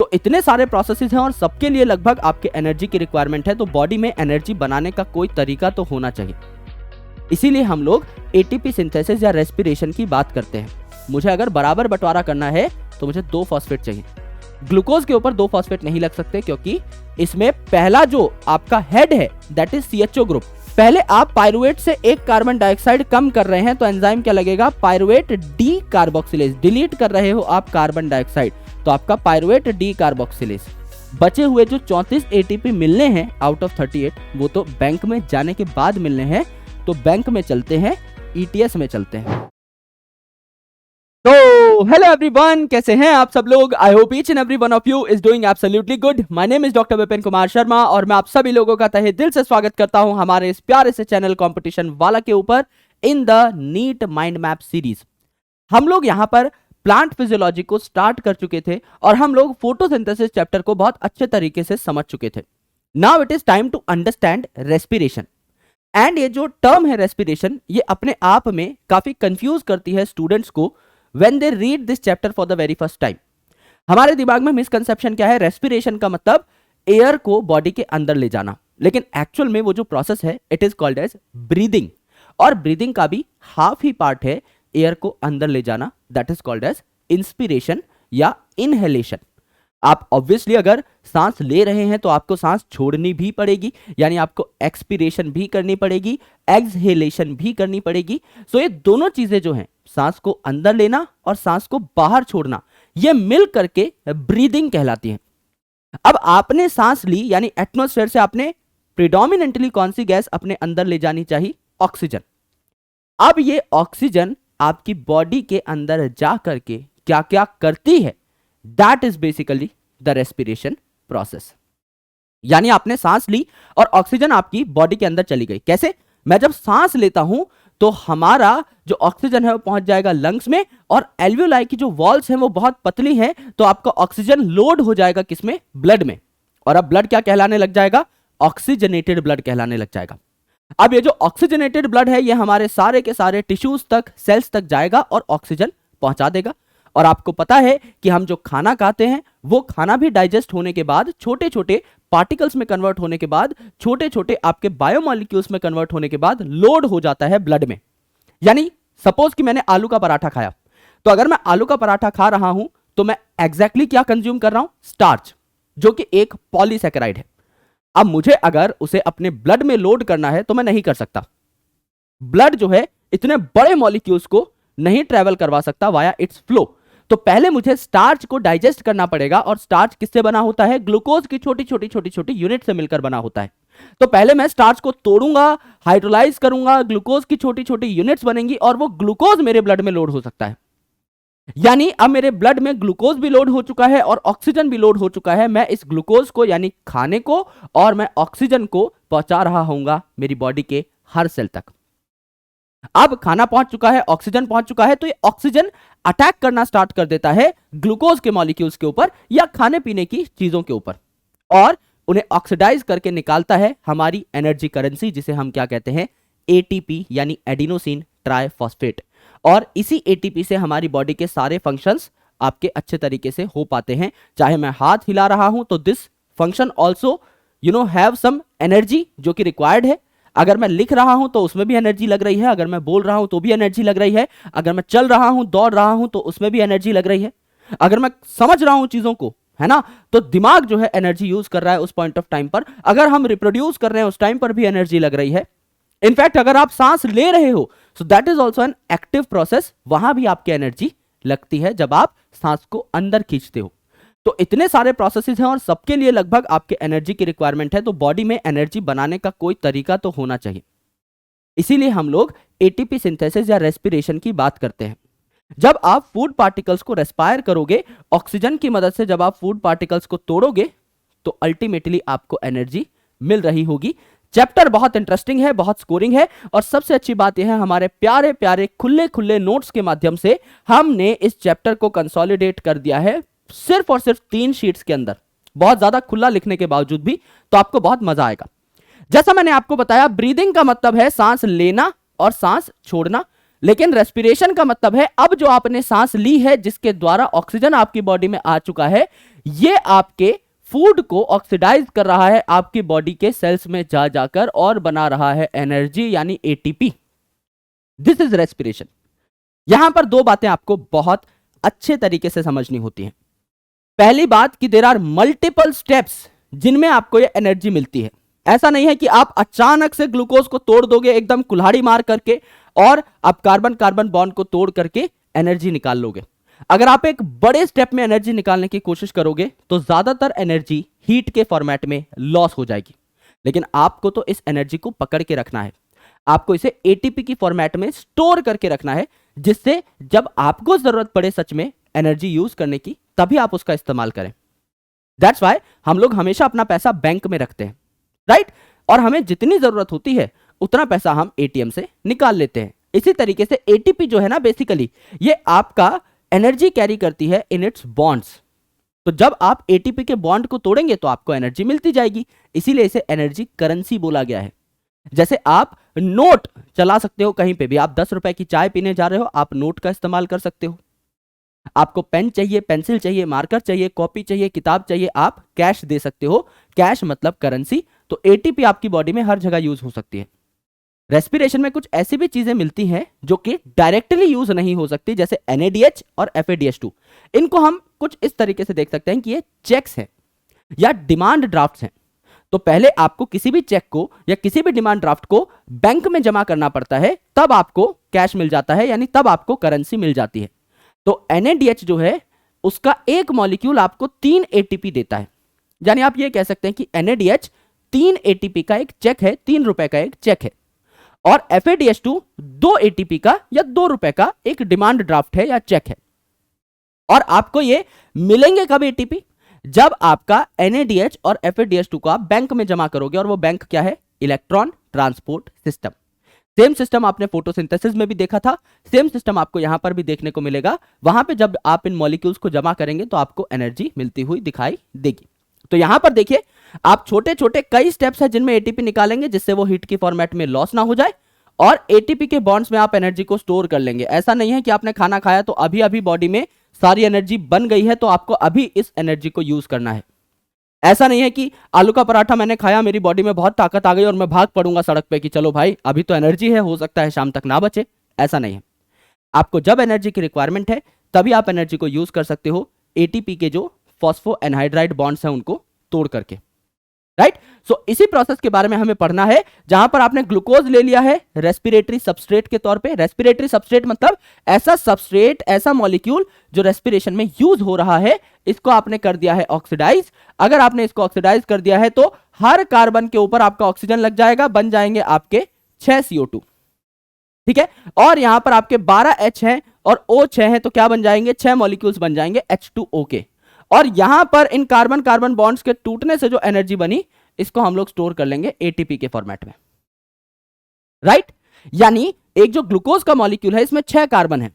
तो इतने सारे प्रोसेसेस हैं और सबके लिए लगभग आपके एनर्जी की रिक्वायरमेंट है, तो बॉडी में एनर्जी बनाने का कोई तरीका तो होना चाहिए। इसीलिए हम लोग एटीपी सिंथेसिस या रेस्पिरेशन की बात करते हैं। मुझे अगर बराबर बंटवारा करना है तो मुझे 2 फॉस्फेट चाहिए। ग्लूकोज के ऊपर 2 फॉस्फेट नहीं लग सकते, क्योंकि इसमें पहला जो आपका हेड है दैट इज CHO ग्रुप। पहले आप पायरुवेट से एक कार्बन डाइऑक्साइड कम कर रहे हैं तो एंजाइम क्या लगेगा, पायरुवेट डी कार्बोक्सिलेज। डिलीट कर रहे हो आप कार्बन डाइऑक्साइड तो आपका पायरुवेट डी कार्बोक्सिलेज। बचे हुए जो 34 एटीपी मिलने हैं आउट ऑफ 38, वो तो बैंक में जाने के बाद मिलने हैं, तो बैंक में चलते हैं, ETS में चलते हैं। तो हेलो एवरीवन, कैसे हैं आप सब लोग? I hope each and every one of you is doing absolutely good. My name is doctor Vipin Kumar Sharma और मैं आप सभी लोगों का तहे दिल से स्वागत करता हूं हमारे इस प्यारे से चैनल कंपटीशन वाला के ऊपर in the NEET mind map series. हम लोग यहां पर प्लांट फिजियोलॉजी को स्टार्ट कर चुके थे और हम लोग फोटोसिंथेसिस चैप्टर को बहुत अच्छे तरीके से समझ चुके थे। Now it is time to understand respiration. And ये जो टर्म है रेस्पिरेशन, ये अपने आप में काफी कंफ्यूज करती है स्टूडेंट्स को when they read this chapter for the very first time। हमारे दिमाग में मिसकंसेप्शन क्या है, रेस्पिरेशन का मतलब एयर को बॉडी के अंदर ले जाना, लेकिन एक्चुअल में वो जो प्रोसेस है it is called as breathing. और ब्रीदिंग का भी हाफ ही पार्ट है एयर को अंदर ले जाना, that is called as inspiration या इनहेलेशन। आप ऑब्वियसली अगर सांस ले रहे हैं तो आपको सांस छोड़नी भी पड़ेगी, यानी आपको एक्सपिरेशन भी करनी पड़ेगी, एक्सहेलेशन भी करनी पड़ेगी। सो ये दोनों चीजें जो हैं, सांस को अंदर लेना और सांस को बाहर छोड़ना, ये मिल करके ब्रीदिंग कहलाती है। अब आपने सांस ली, यानी एटमॉस्फेयर से आपने प्रिडोमिनेंटली कौन सी गैस अपने अंदर ले जानी चाहिए, ऑक्सीजन। अब ये ऑक्सीजन आपकी बॉडी के अंदर जा करके क्या क्या करती है, that is basically the respiration process. यानी आपने सांस ली और ऑक्सीजन आपकी बॉडी के अंदर चली गई। कैसे? मैं जब सांस लेता हूं तो हमारा जो ऑक्सीजन है वो पहुंच जाएगा लंग्स में, और एल्वियोलाई की जो वॉल्स हैं वो बहुत पतली हैं, तो आपका ऑक्सीजन लोड हो जाएगा किसमें, ब्लड में। और अब ब्लड क्या कहलाने लग जाएगा, ऑक्सीजनेटेड ब्लड कहलाने लग जाएगा। अब ये जो ऑक्सीजनेटेड ब्लड है ये हमारे सारे के सारे टिश्यूज तक, सेल्स तक जाएगा और ऑक्सीजन पहुंचा देगा। और आपको पता है कि हम जो खाना खाते हैं वो खाना भी डाइजेस्ट होने के बाद, छोटे छोटे पार्टिकल्स में कन्वर्ट होने के बाद, छोटे छोटे आपके बायोमॉलिक्यूल्स में कन्वर्ट होने के बाद लोड हो जाता है ब्लड में। यानी सपोज कि मैंने आलू का पराठा खाया, तो अगर मैं आलू का पराठा खा रहा हूं तो मैं एग्जैक्टली क्या कंज्यूम कर रहा हूं, स्टार्च, जो कि एक पॉलीसैकेराइड है। अब मुझे अगर उसे अपने ब्लड में लोड करना है तो मैं नहीं कर सकता। ब्लड जो है इतने बड़े मॉलिक्यूल्स को नहीं ट्रेवल करवा सकता वाया इट्स फ्लो। तो पहले मुझे स्टार्च को डाइजेस्ट करना पड़ेगा, और स्टार्च किससे बना होता है, ग्लूकोज की छोटी छोटी छोटी छोटी यूनिट से मिलकर बना होता है। तो पहले मैं स्टार्च को तोड़ूंगा, हाइड्रोलाइज करूंगा, ग्लूकोज की छोटी छोटी यूनिट्स बनेंगी और वो ग्लूकोज मेरे ब्लड में लोड हो सकता है। यानी अब मेरे ब्लड में ग्लूकोज भी लोड हो चुका है और ऑक्सीजन भी लोड हो चुका है। मैं इस ग्लूकोज को यानी खाने को और मैं ऑक्सीजन को पहुंचा रहा हूंगा मेरी बॉडी के हर सेल तक। अब खाना पहुंच चुका है, ऑक्सीजन पहुंच चुका है, तो ये ऑक्सीजन अटैक करना स्टार्ट कर देता है ग्लूकोज के मॉलिक्यूल्स के ऊपर या खाने पीने की चीजों के ऊपर, और उन्हें ऑक्सीडाइज करके निकालता है हमारी एनर्जी करेंसी, जिसे हम क्या कहते हैं, एटीपी यानी एडिनोसिन ट्राइफॉस्फेट। और इसी एटीपी से हमारी बॉडी के सारे फंक्शंस आपके अच्छे तरीके से हो पाते हैं। चाहे मैं हाथ हिला रहा हूं तो this function also have some energy जो कि रिक्वायर्ड है। अगर मैं लिख रहा हूं तो उसमें भी एनर्जी लग रही है, अगर मैं बोल रहा हूं तो भी एनर्जी लग रही है, अगर मैं चल रहा हूं, दौड़ रहा हूं तो उसमें भी एनर्जी लग रही है, अगर मैं समझ रहा हूं चीजों को, है ना, तो दिमाग जो है एनर्जी यूज कर रहा है उस पॉइंट ऑफ टाइम पर। अगर हम रिप्रोड्यूस कर रहे हैं उस टाइम पर भी एनर्जी लग रही है। इनफैक्ट अगर आप सांस ले रहे हो so that is also an active process, वहां भी आपकी एनर्जी लगती है जब आप सांस को अंदर खींचते हो। तो इतने सारे प्रोसेसेस हैं और सबके लिए लगभग आपके एनर्जी की रिक्वायरमेंट है, तो बॉडी में एनर्जी बनाने का कोई तरीका तो होना चाहिए। इसीलिए हम लोग एटीपी सिंथेसिस या रेस्पिरेशन की बात करते हैं। जब आप फूड पार्टिकल्स को रेस्पायर करोगे, ऑक्सीजन की मदद से जब आप फूड पार्टिकल्स को तोड़ोगे, तो अल्टीमेटली आपको एनर्जी मिल रही होगी। चैप्टर बहुत इंटरेस्टिंग है, बहुत स्कोरिंग है, और सबसे अच्छी बात यह है हमारे प्यारे प्यारे खुले खुले नोट्स के माध्यम से हमने इस चैप्टर को कंसोलिडेट कर दिया है सिर्फ और सिर्फ 3 शीट्स के अंदर, बहुत ज्यादा खुला लिखने के बावजूद भी, तो आपको बहुत मजा आएगा। जैसा मैंने आपको बताया, ब्रीदिंग का मतलब है सांस लेना और सांस छोड़ना। लेकिन रेस्पिरेशन का मतलब है अब जो आपने सांस ली है, जिसके द्वारा ऑक्सीजन आपकी बॉडी में आ चुका है, ये आपके फूड को ऑक्सीडाइज कर रहा है आपकी बॉडी के सेल्स में जा जाकर और बना रहा है एनर्जी यानी एटीपी। This is respiration. यहां पर दो बातें आपको बहुत अच्छे तरीके से समझनी होती हैं। पहली बात कि देयर आर मल्टीपल स्टेप्स जिनमें आपको ये एनर्जी मिलती है। ऐसा नहीं है कि आप अचानक से ग्लूकोज को तोड़ दोगे एकदम कुल्हाड़ी मार करके और आप कार्बन कार्बन बॉन्ड को तोड़ करके एनर्जी निकाल लोगे। अगर आप एक बड़े स्टेप में एनर्जी निकालने की कोशिश करोगे तो ज्यादातर एनर्जी हीट के फॉर्मेट में लॉस हो जाएगी। लेकिन आपको तो इस एनर्जी को पकड़ के रखना है, आपको इसे एटीपी की फॉर्मेट में स्टोर करके रखना है, जिससे जब आपको जरूरत पड़े सच में एनर्जी यूज करने की, तभी आप उसका इस्तेमाल करें। दैट्स वाई हम लोग हमेशा अपना पैसा बैंक में रखते हैं, राइट? और हमें जितनी जरूरत होती है उतना पैसा हम एटीएम से निकाल लेते हैं। इसी तरीके से एटीपी जो है ना, बेसिकली ये आपका एनर्जी कैरी करती है इन इट्स बॉन्ड्स। तो जब आप एटीपी के बॉन्ड को तोड़ेंगे तो आपको एनर्जी मिलती जाएगी, इसीलिए इसे एनर्जी करेंसी बोला गया है। जैसे आप नोट चला सकते हो कहीं पे भी, आप 10 रुपए की चाय पीने जा रहे हो, आप नोट का इस्तेमाल कर सकते हो। आपको पेन चाहिए, पेंसिल चाहिए, मार्कर चाहिए, कॉपी चाहिए, किताब चाहिए, आप कैश दे सकते हो। कैश मतलब करेंसी। तो एटीपी आपकी बॉडी में हर जगह यूज हो सकती है। रेस्पिरेशन में कुछ ऐसी भी चीजें मिलती हैं जो कि डायरेक्टली यूज नहीं हो सकती, जैसे NADH और FADH2। इनको हम कुछ इस तरीके से देख सकते हैं कि ये चेक्स हैं या डिमांड ड्राफ्ट्स हैं। तो पहले आपको किसी भी चेक को या किसी भी डिमांड ड्राफ्ट को बैंक में जमा करना पड़ता है, तब आपको कैश मिल जाता है, यानी तब आपको करेंसी मिल जाती है। तो NADH जो है उसका एक मॉलिक्यूल आपको 3 ATP देता है। यानी आप ये कह सकते हैं कि NADH 3 ATP का एक चेक है, 3 रुपए का एक चेक है। और FADH2 2 ATP का या 2 रुपए का एक डिमांड ड्राफ्ट है या चेक है। और आपको ये मिलेंगे कब ATP? जब आपका NADH और FADH2 को आप बैंक में जमा करोगे, और वो बैंक क्या है? Electron transport system. Same system आपने फोटोसिंथेसिस में भी देखा था, सेम सिस्टम आपको यहां पर भी देखने को मिलेगा। वहां पे जब आप इन मॉलिक्यूल्स को जमा करेंगे तो आपको एनर्जी मिलती हुई दिखाई देगी। तो यहां पर देखिए, आप छोटे छोटे कई स्टेप्स हैं जिनमें एटीपी निकालेंगे, जिससे वो हीट की फॉर्मेट में लॉस ना हो जाए, और एटीपी के बॉन्ड्स में आप एनर्जी को स्टोर कर लेंगे। ऐसा नहीं है कि आपने खाना खाया तो अभी अभी बॉडी में सारी एनर्जी बन गई है तो आपको अभी इस एनर्जी को यूज करना है। ऐसा नहीं है कि आलू का पराठा मैंने खाया, मेरी बॉडी में बहुत ताकत आ गई और मैं भाग पड़ूंगा सड़क पे कि चलो भाई अभी तो एनर्जी है, हो सकता है शाम तक ना बचे। ऐसा नहीं है। आपको जब एनर्जी की रिक्वायरमेंट है तभी आप एनर्जी को यूज कर सकते हो, एटीपी के जो फॉस्फो एनहाइड्राइड बॉन्ड्स हैं उनको तोड़ करके, राइट? सो इसी प्रोसेस के बारे में हमें पढ़ना है, जहां पर आपने ग्लूकोज ले लिया है रेस्पिरेटरी सबस्ट्रेट के तौर पे। रेस्पिरेटरी सबस्ट्रेट मतलब ऐसा सबस्ट्रेट, ऐसा मॉलिक्यूल जो रेस्पिरेशन में यूज हो रहा है, इसको आपने कर दिया है ऑक्सीडाइज। अगर आपने इसको ऑक्सीडाइज कर दिया है तो हर कार्बन के ऊपर आपका ऑक्सीजन लग जाएगा, बन जाएंगे आपके 6 CO2, ठीक है? और यहां पर आपके 12 H हैं और O 6 है, तो क्या बन जाएंगे? 6 मॉलिक्यूल्स बन जाएंगे H2O के। और यहां पर इन कार्बन कार्बन बॉन्ड्स के टूटने से जो एनर्जी बनी, इसको हम लोग स्टोर कर लेंगे एटीपी के फॉर्मेट में, राइट? यानी एक जो ग्लूकोज का मॉलिक्यूल है इसमें 6 कार्बन है,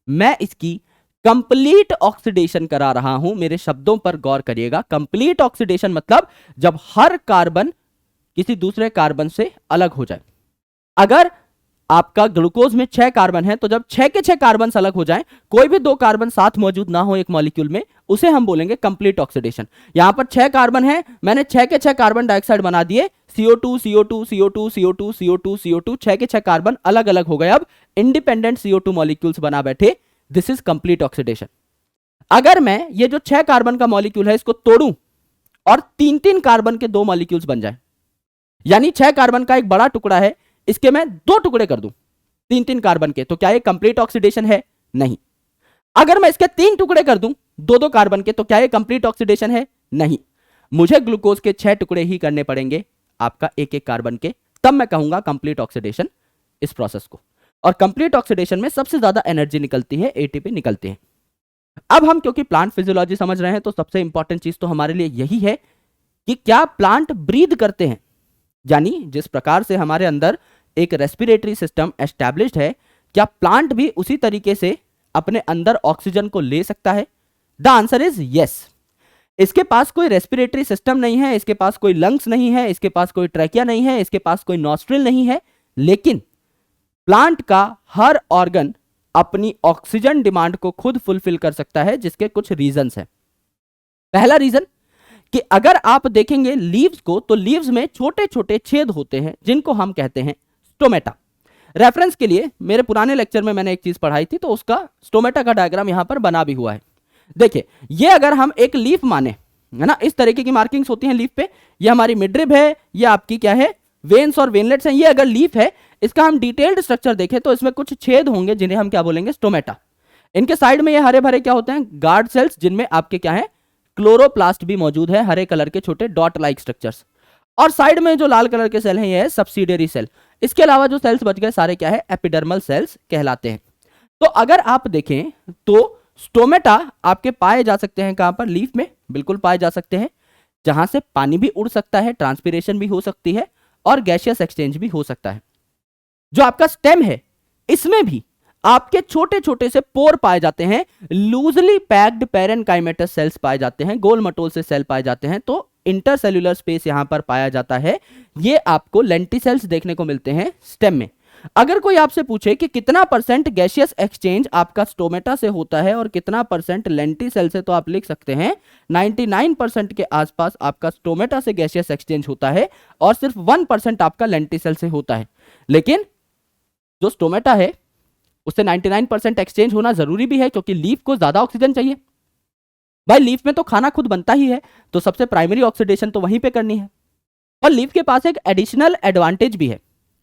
मैं इसकी कंप्लीट ऑक्सीडेशन करा रहा हूं। मेरे शब्दों पर गौर करिएगा। कंप्लीट ऑक्सीडेशन मतलब जब हर कार्बन किसी दूसरे कार्बन से अलग हो जाए। अगर आपका ग्लूकोज में 6 कार्बन है तो जब 6 के 6 कार्बन अलग हो जाएं, कोई भी 2 कार्बन साथ मौजूद ना हो एक मॉलिक्यूल में, उसे हम बोलेंगे कंप्लीट ऑक्सीडेशन। यहां पर 6 कार्बन है, मैंने 6 के 6 कार्बन डाइऑक्साइड बना दिए, CO2 CO2 CO2 CO2 CO2 CO2, 6 के 6 कार्बन अलग अलग हो गए, अब इंडिपेंडेंट CO2 मॉलिक्यूल्स बना बैठे। This is complete oxidation. अगर मैं ये जो 6 कार्बन का मॉलिक्यूल है इसको तोड़ूं और 3-3 कार्बन के 2 मॉलिक्यूल्स बन जाए, यानी 6 कार्बन का एक बड़ा टुकड़ा है, इसके मैं 2 टुकड़े कर दूं 3-3 कार्बन के, तो क्या ये कंप्लीट ऑक्सीडेशन है? नहीं। अगर मैं इसके 3 टुकड़े कर दूं 2-2 कार्बन के, तो क्या ये कंप्लीट ऑक्सीडेशन है? नहीं। मुझे ग्लूकोज के 6 टुकड़े ही करने पड़ेंगे आपका 1-1 कार्बन के, तब मैं कहूंगा कंप्लीट ऑक्सीडेशन इस प्रोसेस को। और कंप्लीट ऑक्सीडेशन में सबसे ज्यादा एनर्जी निकलती है, एटीपी निकलती है। अब हम क्योंकि प्लांट फिजियोलॉजी समझ रहे हैं तो सबसे इंपॉर्टेंट चीज तो हमारे लिए यही है कि क्या प्लांट ब्रीद करते हैं, यानी जिस प्रकार से हमारे अंदर एक रेस्पिरेटरी सिस्टम एस्टैब्लिश्ड है, क्या प्लांट भी उसी तरीके से अपने अंदर ऑक्सीजन को ले सकता है? The answer is yes. इसके पास कोई रेस्पिरेटरी सिस्टम नहीं है, इसके पास कोई लंग्स नहीं है, इसके पास कोई ट्रैकिया नहीं है, इसके पास कोई नॉस्ट्रिल नहीं है, लेकिन प्लांट का हर ऑर्गन अपनी ऑक्सीजन डिमांड को खुद फुलफिल कर सकता है, जिसके कुछ रीजंस हैं। पहला रीजन कि अगर आप देखेंगे लीव्स को, तो लीव्स में छोटे छोटे छेद होते हैं जिनको हम कहते हैं स्टोमेटा। रेफरेंस के लिए मेरे पुराने लेक्चर में मैंने एक चीज पढ़ाई थी, तो उसका स्टोमेटा का डायग्राम यहां पर बना भी हुआ है। देखिए, ये अगर हम एक लीफ माने, है ना, इस तरीके की मार्किंग्स होती हैं लीफ पे। ये हमारी मिडरिब है, ये आपकी क्या है, वेन्स और वेनलेट्स हैं। ये अगर लीफ है, इसका हम डिटेल्ड स्ट्रक्चर देखें तो इसमें कुछ छेद होंगे जिन्हें हम क्या बोलेंगे, स्टोमेटा। इनके साइड में ये हरे भरे क्या होते हैं, गार्ड सेल्स, जिनमें आपके क्या है, क्लोरोप्लास्ट भी मौजूद है, हरे कलर के छोटे डॉट लाइक स्ट्रक्चर्स। और साइड में जो लाल कलर के सेल हैं, ये है सब्सिडियरी सेल। इसके अलावा जो सेल्स बच गए सारे क्या है, एपिडर्मल सेल्स कहलाते हैं। तो अगर आप देखें तो स्टोमेटा आपके पाए जा सकते हैं कहां पर, लीफ में बिल्कुल पाए जा सकते हैं, जहां से पानी भी उड़ सकता है, ट्रांसपिरेशन भी हो सकती है और गैसियस एक्सचेंज भी हो सकता है। जो आपका स्टेम है, इसमें भी आपके छोटे छोटे से पोर पाए जाते हैं, लूजली पैक्ड पेरेनकाइमेटस सेल्स पाए जाते हैं, गोल मटोल से सेल पाए जाते हैं। तो इंटरसेल्यूलर स्पेस यहां पर पाया जाता है। ये आपको लेंटिसेल्स देखने को मिलते हैं स्टेम में। अगर कोई आपसे पूछे कि कितना परसेंट गैसियस एक्सचेंज आपका स्टोमेटा से होता है और कितना परसेंट लेंटिसेल से, तो आप लिख सकते हैं 99% के आसपास आपका स्टोमेटा से गैसियस एक्सचेंज होता है और सिर्फ 1% आपका लेंटिसेल से होता है। लेकिन जो स्टोमेटा है उससे 99% एक्सचेंज होना जरूरी भी है, क्योंकि लीफ को ज्यादा ऑक्सीजन चाहिए। भाई लीफ में तो खाना खुद बनता ही है, तो सबसे प्राइमरी ऑक्सीडेशन तो वहीं पे करनी है। और लीफ के पास एक एडिशनल एडवांटेज भी है।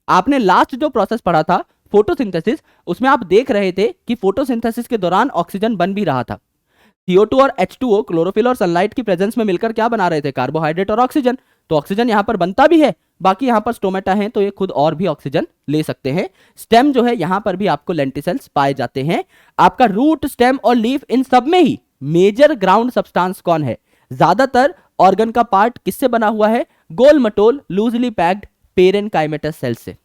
आपने लास्ट जो प्रोसेस पढ़ा था फोटोसिंथेसिस, उसमें आप देख रहे थे कि फोटोसिंथेसिस के दौरान ऑक्सीजन बन भी रहा था। CO2 और H2O क्लोरोफिल और सनलाइट की प्रेजेंस में मिलकर क्या बना रहे थे, कार्बोहाइड्रेट और ऑक्सीजन। तो ऑक्सीजन यहां पर बनता भी है, बाकी यहां पर स्टोमेटा है तो ये खुद और भी ऑक्सीजन ले सकते हैं। स्टेम जो है यहां पर भी आपको लेंटिसेल्स पाए जाते हैं। आपका रूट, स्टेम और लीफ, इन सब में ही मेजर ग्राउंड सब्सटेंस कौन है, ज्यादातर ऑर्गन का पार्ट किससे बना हुआ है, गोल मटोल लूजली पैक्ड पेरेनकाइमेटस सेल से।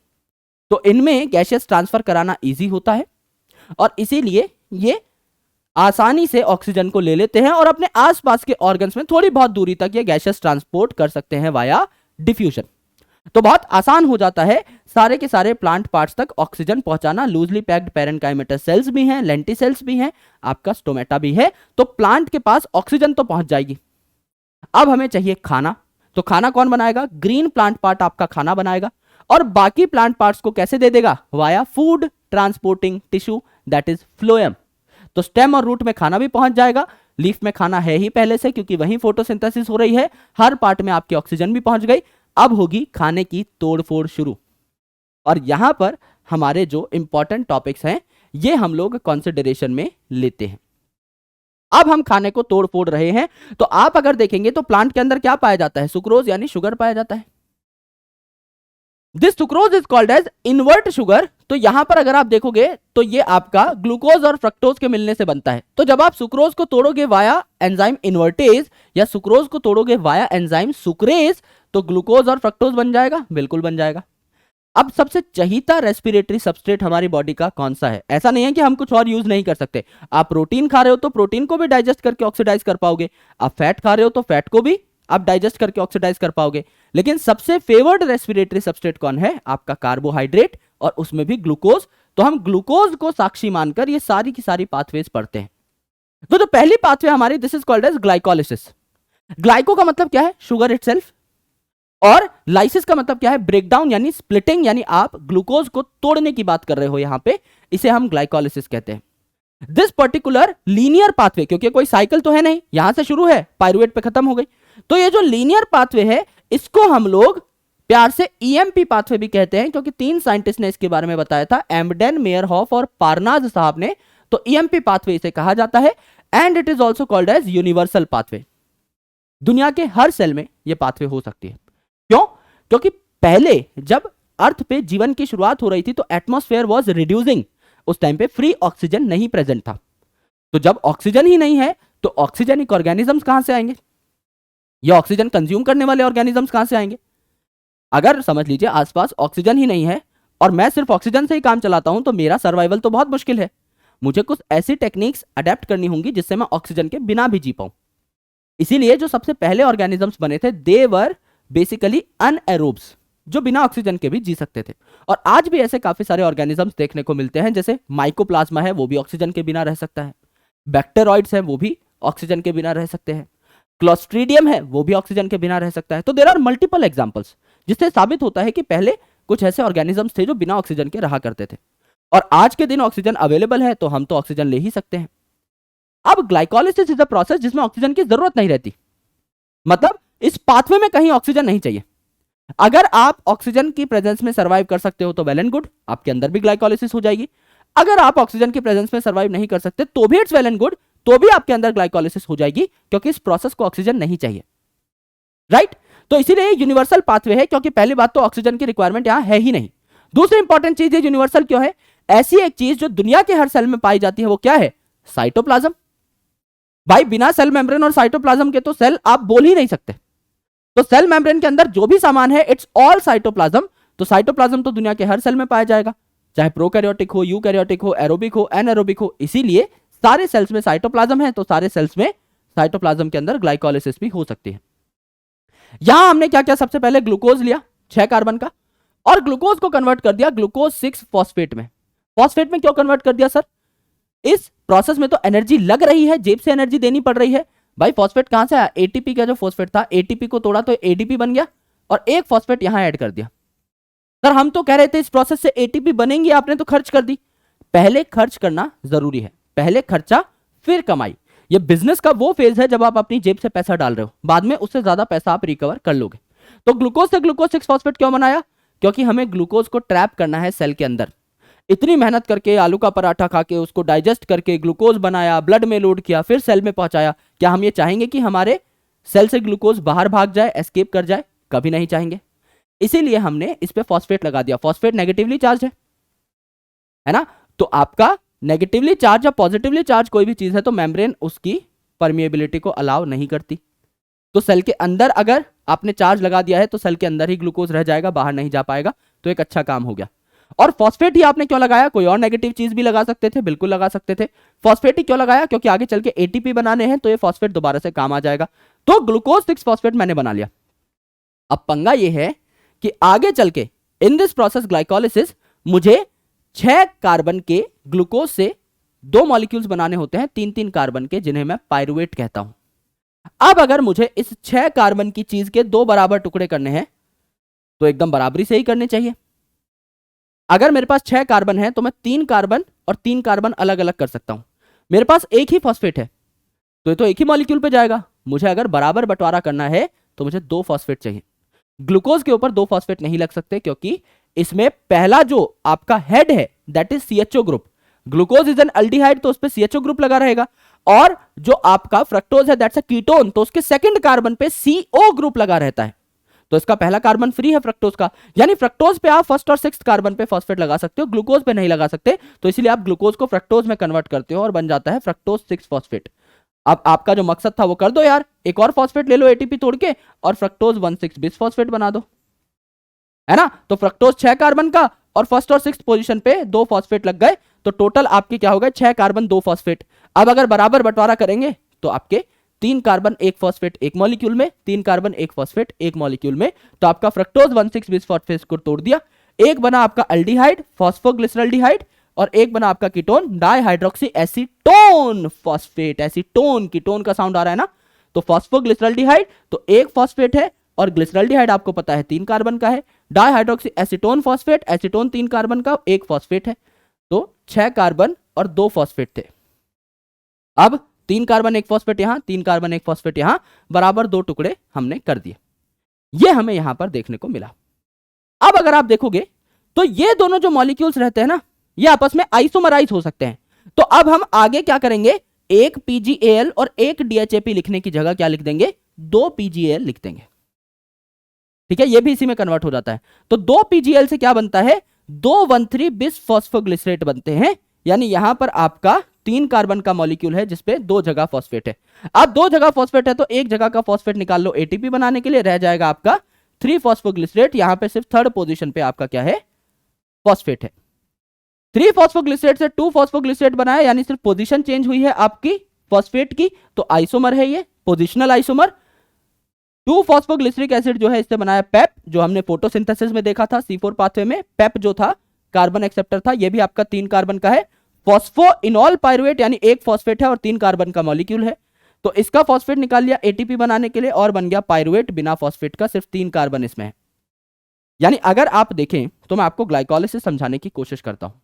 तो इनमें गैसियस ट्रांसफर कराना इजी होता है और इसीलिए ये आसानी से ऑक्सीजन को ले लेते हैं और अपने आसपास के ऑर्गन्स में थोड़ी बहुत दूरी तक ये गैसियस ट्रांसपोर्ट कर सकते हैं वाया डिफ्यूजन। तो बहुत आसान हो जाता है सारे के सारे प्लांट पार्ट्स तक ऑक्सीजन पहुंचाना। लूजली पैक्ड पेरेनकाइमेटस सेल्स भी हैं, लेंटिसेल्स भी हैं, आपका स्टोमेटा भी है, तो प्लांट के पास ऑक्सीजन तो पहुंच जाएगी। अब हमें चाहिए खाना, तो खाना कौन बनाएगा, ग्रीन प्लांट पार्ट आपका खाना बनाएगा और बाकी प्लांट पार्ट्स को कैसे दे देगा, via food transporting tissue, that is phloem. तो स्टेम और रूट में खाना भी पहुंच जाएगा, लीफ में खाना है ही पहले से क्योंकि वहीं फोटोसिंथेसिस हो रही है, हर पार्ट में आपकी ऑक्सीजन भी पहुंच गई। अब होगी खाने की तोड़फोड़ शुरू। और यहां पर हमारे जो इंपॉर्टेंट टॉपिक्स हैं ये हम लोग कंसिडरेशन में लेते हैं। अब हम खाने को तोड़ फोड़ रहे हैं, तो आप अगर देखेंगे तो प्लांट के अंदर क्या पाया जाता है, सुक्रोज यानी शुगर पाया जाता है। This sucrose is called as invert sugar. तो यहां पर अगर आप देखोगे तो ये आपका ग्लूकोज और फ्रक्टोज के मिलने से बनता है। तो जब आप सुक्रोज को तोड़ोगे वाया एंजाइम इन्वर्टेज या सुक्रोज को तोड़ोगे वाया एंजाइम सुक्रेज, तो ग्लूकोज और फ्रक्टोज बन जाएगा, बिल्कुल बन जाएगा। अब सबसे चहीता रेस्पिरेटरी सबस्ट्रेट हमारी बॉडी का कौन सा है, ऐसा नहीं है कि हम कुछ और यूज नहीं कर सकते। आप प्रोटीन खा रहे हो तो प्रोटीन को भी डाइजेस्ट करके ऑक्सीडाइज कर पाओगे, आप फैट खा रहे हो तो फैट को भी आप डाइजेस्ट करके ऑक्सीडाइज कर पाओगे। लेकिन सबसे फेवर्ड रेस्पिरेटरी सबस्ट्रेट कौन है, आपका कार्बोहाइड्रेट, और उसमें भी ग्लूकोज। तो हम ग्लूकोज को साक्षी मानकर ये सारी की सारी पाथवेज पढ़ते हैं। तो जो पहली पाथवे हमारी, this is called as glycolysis. Glyco का मतलब क्या है, शुगर इटसेल्फ, और लाइसिस का मतलब क्या है, ब्रेकडाउन यानी स्प्लिटिंग, यानी आप ग्लूकोज को तोड़ने की बात कर रहे हो यहां पे, इसे हम ग्लाइकोलिसिस कहते हैं। दिस पर्टिकुलर लीनियर पाथवे, क्योंकि कोई साइकिल तो है नहीं, यहां से शुरू है पायरुवेट पे खत्म हो गई, तो ये जो लीनियर पाथवे है इसको हम लोग प्यार से ईएमपी पाथवे भी कहते हैं, क्योंकि 3 साइंटिस्ट ने इसके बारे में बताया था, एम्बडेन, मेयरहॉफ और पारनाज साहब ने। तो ईएमपी पाथवे इसे कहा जाता है and it is also called as universal pathway. दुनिया के हर सेल में यह पाथवे हो सकती है। क्यों, क्योंकि पहले जब अर्थ पे जीवन की शुरुआत हो रही थी तो एटमॉस्फेयर वाज रिड्यूसिंग, उस टाइम पे फ्री ऑक्सीजन नहीं प्रेजेंट था। तो जब ऑक्सीजन ही नहीं है तो ऑक्सीजनिक ऑर्गेनिजम्स कहां से आएंगे, ये ऑक्सीजन कंज्यूम करने वाले ऑर्गेनिजम्स कहां से आएंगे। अगर समझ लीजिए आसपास ऑक्सीजन ही नहीं है और मैं सिर्फ ऑक्सीजन से ही काम चलाता हूं तो मेरा सर्वाइवल तो बहुत मुश्किल है। मुझे कुछ ऐसी टेक्निक्स अडेप्ट करनी होंगी जिससे मैं ऑक्सीजन के बिना भी जी पाऊं। इसीलिए जो सबसे पहले ऑर्गेनिजम्स बने थे दे वर बेसिकली अनएरोब्स, जो बिना ऑक्सीजन के भी जी सकते थे। और आज भी ऐसे काफी सारे ऑर्गेनिजम्स देखने को मिलते हैं, जैसे माइकोप्लाज्मा है, वो भी ऑक्सीजन के बिना रह सकता है। बैक्टेरॉइड्स है, वो भी ऑक्सीजन के बिना रह सकते हैं। क्लोस्ट्रीडियम है, वो भी ऑक्सीजन के बिना रह सकता है। तो देयर आर मल्टीपल एग्जांपल्स, जिससे साबित होता है कि पहले कुछ ऐसे ऑर्गेनिजम्स थे जो बिना ऑक्सीजन के रहा करते थे, और आज के दिन ऑक्सीजन अवेलेबल है तो हम तो ऑक्सीजन ले ही सकते हैं। अब ग्लाइकोलिसिस इज अ प्रोसेस जिसमें ऑक्सीजन की जरूरत नहीं रहती, मतलब इस पाथवे में कहीं ऑक्सीजन नहीं चाहिए। अगर आप ऑक्सीजन की प्रेजेंस में सर्वाइव कर सकते हो तो वेल एंड गुड, आपके अंदर भी ग्लाइकोलिसिस हो जाएगी। अगर आप ऑक्सीजन की प्रेजेंस में सर्वाइव नहीं कर सकते तो भी इट्स वेल एंड गुड, तो भी आपके अंदर ग्लाइकोलिसिस हो जाएगी, क्योंकि इस प्रोसेस को ऑक्सीजन नहीं चाहिए, राइट। तो इसीलिए यूनिवर्सल पाथवे है, क्योंकि पहली बात तो ऑक्सीजन की रिक्वायरमेंट यहां है ही नहीं। दूसरी इंपॉर्टेंट चीज है यूनिवर्सल क्यों है, ऐसी एक चीज जो दुनिया के हर सेल में पाई जाती है, वो क्या है, साइटोप्लाज्म। भाई बिना सेल मेम्ब्रेन और साइटोप्लाज्म के तो सेल आप बोल ही नहीं सकते। तो सेल मेम्ब्रेन के अंदर जो भी सामान है इट्स ऑल साइटोप्लाज्म। तो साइटोप्लाज्म तो दुनिया के हर सेल में पाया जाएगा, चाहे प्रोकैरियोटिक हो, यूकैरियोटिक हो, एरोबिक हो, एनारोबिक हो। इसीलिए सारे सेल्स में साइटोप्लाज्म है, तो सारे सेल्स में साइटोप्लाज्म के अंदर ग्लाइकोलिसिस भी हो सकती है। यहां हमने क्या किया, सबसे पहले ग्लूकोज लिया 6 कार्बन का, और ग्लूकोज को कन्वर्ट कर दिया ग्लूकोज 6 फॉस्फेट में। फॉस्फेट में क्यों कन्वर्ट कर दिया सर, इस प्रोसेस में तो एनर्जी लग रही है, जेब से एनर्जी देनी पड़ रही है। भाई फॉस्फेट कहां से आया, एटीपी का जो फॉस्फेट था, एटीपी को तोड़ा तो एडीपी बन गया, और एक फॉस्फेट यहां ऐड कर दिया। सर हम तो कह रहे थे इस प्रोसेस से एटीपी बनेंगी, आपने तो खर्च कर दी। पहले खर्च करना जरूरी है, पहले खर्चा फिर कमाई। ये बिजनेस का वो फेज है जब आप अपनी जेब से पैसा डाल रहे हो, बाद में उससे ज्यादा पैसा आप रिकवर कर लोगे। तो ग्लूकोज से ग्लूकोज 6 फॉस्फेट क्यों बनाया, क्योंकि हमें ग्लूकोज को ट्रैप करना है सेल के अंदर। इतनी मेहनत करके आलू का पराठा खा के उसको डाइजेस्ट करके ग्लूकोज बनाया, ब्लड में लोड किया, फिर सेल में पहुंचाया। क्या हम ये चाहेंगे कि हमारे सेल से ग्लूकोज बाहर भाग जाए, एस्केप कर जाए? कभी नहीं चाहेंगे। इसीलिए हमने इस पे फॉस्फेट लगा दिया। फॉस्फेट नेगेटिवली चार्ज है ना, तो आपका नेगेटिवली चार्ज या पॉजिटिवली चार्ज कोई भी चीज है तो मेम्ब्रेन उसकी परमिएबिलिटी को अलाउ नहीं करती। तो सेल के अंदर अगर आपने चार्ज लगा दिया है तो सेल के अंदर ही ग्लूकोज रह जाएगा, बाहर नहीं जा पाएगा। तो एक अच्छा काम हो गया। और फॉस्फेट ही आपने क्यों लगाया, कोई और नेगेटिव चीज भी लगा सकते थे, बिल्कुल लगा सकते थे। फॉस्फेट ही क्यों लगाया, क्योंकि आगे चल के एटीपी बनाने हैं तो ये फॉस्फेट दोबारा से काम आ जाएगा। तो ग्लूकोज 6 फॉस्फेट मैंने बना लिया। अब पंगा ये है कि आगे चल के इन दिस प्रोसेस ग्लाइकोलिसिस मुझे 6 कार्बन के ग्लूकोज से 2 मॉलिक्यूल्स बनाने होते हैं 3-3 कार्बन के, जिन्हें मैं पाइरुवेट कहता हूं। अब अगर मुझे इस 6 कार्बन की चीज के 2 बराबर टुकड़े करने हैं तो एकदम बराबरी से ही करने चाहिए। अगर मेरे पास 6 कार्बन है तो मैं 3 कार्बन और 3 कार्बन अलग अलग कर सकता हूं। मेरे पास एक ही फॉस्फेट है तो ये तो एक ही मॉलिक्यूल पे जाएगा। मुझे अगर बराबर बंटवारा करना है तो मुझे 2 फॉस्फेट चाहिए। ग्लूकोज के ऊपर 2 फॉस्फेट नहीं लग सकते, क्योंकि इसमें पहला जो आपका हेड है that is CHO group. Glucose is an aldehyde तो उस पे सीएचओ ग्रुप लगा रहेगा, और जो आपका फ्रक्टोज है दैट्स अ कीटोन, तो उसके सेकंड कार्बन पे सीओ ग्रुप लगा रहता है। तो इसका पहला कार्बन फ्री है फ्रक्टोज का, यानी फ्रक्टोज पे आप फर्स्ट और 6th कार्बन पे फॉस्फेट लगा सकते हो, ग्लूकोज पे नहीं लगा सकते। तो इसलिए आप ग्लूकोज को फ्रक्टोज में कन्वर्ट करते हो और बन जाता है फ्रक्टोज 6 फॉस्फेट। अब आपका जो मकसद था वो कर दो यार, एक और फॉस्फेट ले लो एटीपी तोड़ के और फ्रक्टोज 1,6 बिस फॉस्फेट बना दो, है ना। तो फ्रक्टोज 6 कार्बन का और फर्स्ट और 6th पोजीशन पे 2 फॉस्फेट लग गए, तो टोटल आपके क्या हो गए, 6 कार्बन 2 फॉस्फेट। अब अगर बराबर बंटवारा करेंगे तो आपके 3 कार्बन 1 फॉस्फेट 1 मॉलिक्यूल में, 3 कार्बन 1 फॉस्फेट 1 मॉलिक्यूल में। तो आपका फ्रक्टोज 1,6 बिस फॉस्फेट को तोड़ दिया, एक बना आपका अल्डिहाइड फॉस्फोग्लिसरल्डिहाइड, और एक बना आपका ketone dihydroxy acetone phosphate. Acetone, ketone का साउंड आ रहा है ना। तो फॉस्फोग्लिसरल्डिहाइड तो एक फॉस्फेट है, और ग्लिसरल्डिहाइड आपको पता है 3 कार्बन का है। Dihydroxy acetone phosphate, acetone 3 carbon का, एक फॉस्फेट है। तो 6 कार्बन और 2 फॉस्फेट थे। अब 3 कार्बन 1 फॉस्फेट यहां, 3 कार्बन 1 फॉस्फेट यहां, बराबर 2 टुकड़े हमने कर दिए। ये हमें यहां पर देखने को मिला। अब अगर आप देखोगे तो ये दोनों जो मॉलिक्यूल्स रहते हैं ना, ये आपस में आइसोमराइज हो सकते हैं। तो अब हम आगे क्या करेंगे, एक पीजीएल और एक डीएचएपी लिखने की जगह क्या लिख देंगे, 2 पीजीएल लिख देंगे। ठीक है, ये भी इसी में कन्वर्ट हो जाता है। तो 2 पीजीएल से क्या बनता है, 2,1,3 बिस फॉस्फोग्लिसरेट बनते हैं। यानी यहां पर आपका 3 कार्बन का मॉलिक्यूल है जिसपे 2 जगह फॉस्फेट है। अब 2 जगह फॉस्फेट है तो एक जगह का फॉस्फेट निकाल लो एटीपी बनाने के लिए, रह जाएगा आपका 3 फॉस्फोग्लिसरेट। यहां पे सिर्फ 3rd पोजीशन पे आपका क्या है, फॉस्फेट है। 3 फॉस्फोग्लिसरेट से 2 फॉस्फोग्लिसरेट बनाया, यानी सिर्फ पोजीशन चेंज हुई है आपकी फॉस्फेट की, तो आइसोमर है ये, पोजिशनल आइसोमर। 2 फॉस्फोग्लिसरिक एसिड जो है इससे बनाया पेप, जो हमने फोटोसिंथेसिस में देखा था C4 पाथवे में। पेप जो था कार्बन एक्सेप्टर था, ये भी आपका 3 कार्बन का है। फॉस्फोइनॉल पायरुवेट यानी एक फॉस्फेट है और 3 कार्बन का मॉलिक्यूल है, तो इसका फॉस्फेट निकाल लिया एटीपी बनाने के लिए और बन गया पायरुवेट बिना फॉस्फेट का, सिर्फ 3 कार्बन इसमें है। यानी अगर आप देखें तो मैं आपको ग्लाइकोलिसिस समझाने की कोशिश करता हूं।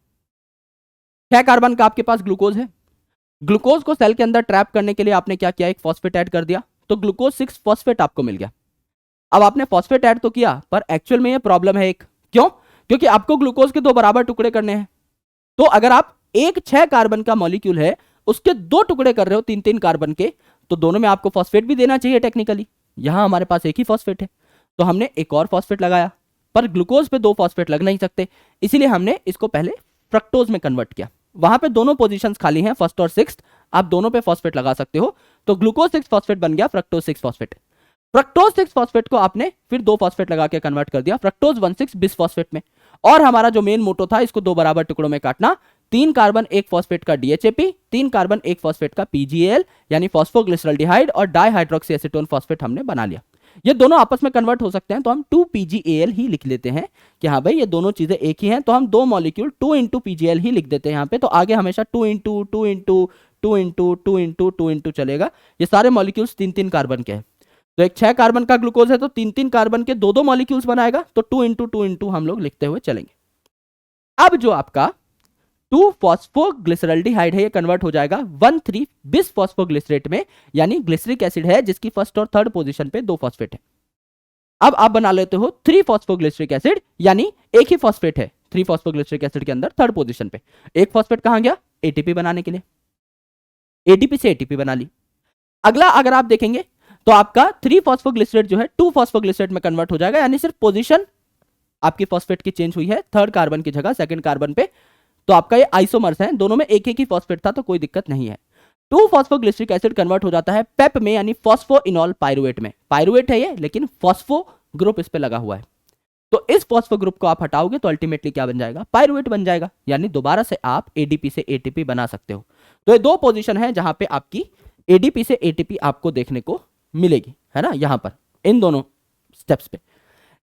6 कार्बन का आपके पास ग्लूकोज है, ग्लूकोज को सेल के अंदर ट्रैप करने के लिए आपने क्या किया, एक फॉस्फेट ऐड कर दिया, तो ग्लूकोज 6 फॉस्फेट आपको मिल गया। अब आपने फॉस्फेट ऐड तो किया, पर एक्चुअल में ये प्रॉब्लम है एक, क्यों? क्योंकि आपको ग्लूकोज के 2 बराबर टुकड़े करने हैं। तो अगर आप एक 6 कार्बन का मॉलिक्यूल है उसके 2 टुकड़े कर रहे हो 3-3 कार्बन के, तो दोनों में आपको फॉस्फेट भी देना चाहिए टेक्निकली। यहां हमारे पास एक ही फॉस्फेट है, तो हमने एक और फॉस्फेट लगाया, पर ग्लूकोज पे 2 फॉस्फेट लग नहीं सकते, इसीलिए हमने इसको पहले फ्रक्टोज में कन्वर्ट किया। वहां पे दोनों पोजीशंस खाली हैं, फर्स्ट और सिक्स्थ, आप दोनों पे फॉस्फेट लगा सकते हो। तो ग्लूकोज 6 फॉस्फेट बन गया फ्रक्टोज 6 फॉस्फेट। फ्रक्टोज 6 फॉस्फेट को आपने फिर 2 फॉस्फेट लगा के कन्वर्ट कर दिया फ्रक्टोज 1,6 बिस फॉस्फेट में। और हमारा जो मेन मोटो था इसको 2 बराबर टुकड़ों में काटना, 3 कार्बन 1 फॉस्फेट का DHAP, 3 कार्बन 1 फॉस्फेट का PGAL यानी फॉस्फोग्लिसरल्डिहाइड और डाइहाइड्रोक्सी एसीटोन फॉस्फेट हमने बना लिया। ये दोनों आपस में कन्वर्ट हो सकते हैं, तो हम 2PGAL ही लिख लेते हैं कि हाँ भाई ये दोनों चीजें एक ही हैं, तो हम 2 मॉलिक्यूल 2 इंटू PGAL ही लिख देते हैं यहाँ पे। तो आगे हमेशा 2 into 2 into 2 into 2 into 2 into चलेगा। ये सारे मॉलिक्यूल्स 3-3 कार्बन के हैं, तो एक 6 कार्बन का ग्लूकोज है तो 3-3 कार्बन के 2-2 मॉलिक्यूल्स बनाएगा, तो 2 इंटू 2 इंटू हम लोग लिखते हुए चलेंगे। अब जो आपका 2 फॉस्फोग्लिसरल्डिहाइड है ये कन्वर्ट हो जाएगा 1,3 बिस फॉस्फोग्लिसरेट में, यानी ग्लिसरिक एसिड है जिसकी फर्स्ट और थर्ड पोजीशन पे 2 फॉस्फेट है। अब आप बना लेते हो 3 फॉस्फोग्लिसरिक एसिड, यानी एक ही फॉस्फेट है 3 फॉस्फोग्लिसरिक एसिड के अंदर थर्ड पोजीशन पे। एक फॉस्फेट कहां गया, एटीपी बनाने के लिए, एटीपी से एटीपी बना ली। अगला अगर आप देखेंगे तो आपका 3 फॉस्फोग्लिसरेट जो है 2 फॉस्फोग्लिसरेट में कन्वर्ट हो जाएगा, यानी सिर्फ पोजीशन आपकी फॉस्फेट की चेंज हुई है, थर्ड कार्बन की जगह सेकंड कार्बन पे। तो आपका ये आइसोमर्स है, दोनों में एक एक ही फॉस्फेट था तो कोई दिक्कत नहीं है। 2 फॉस्फोग्लिसरिक एसिड कन्वर्ट हो जाता है पेप में, यानी फॉस्फोइनॉल पायरुवेट में। पायरुवेट है ये, लेकिन फॉस्फो ग्रुप इस पे लगा हुआ है, तो इस फॉस्फो ग्रुप को आप हटाओगे तो अल्टीमेटली क्या बन जाएगा, पायरुवेट बन जाएगा। यानी दोबारा से आप एडीपी से एटीपी बना सकते हो। तो ये 2 पोजीशन है जहां पे आपकी एडीपी से एटीपी आपको देखने को मिलेगी, है ना, यहां पर इन दोनों स्टेप्स पे।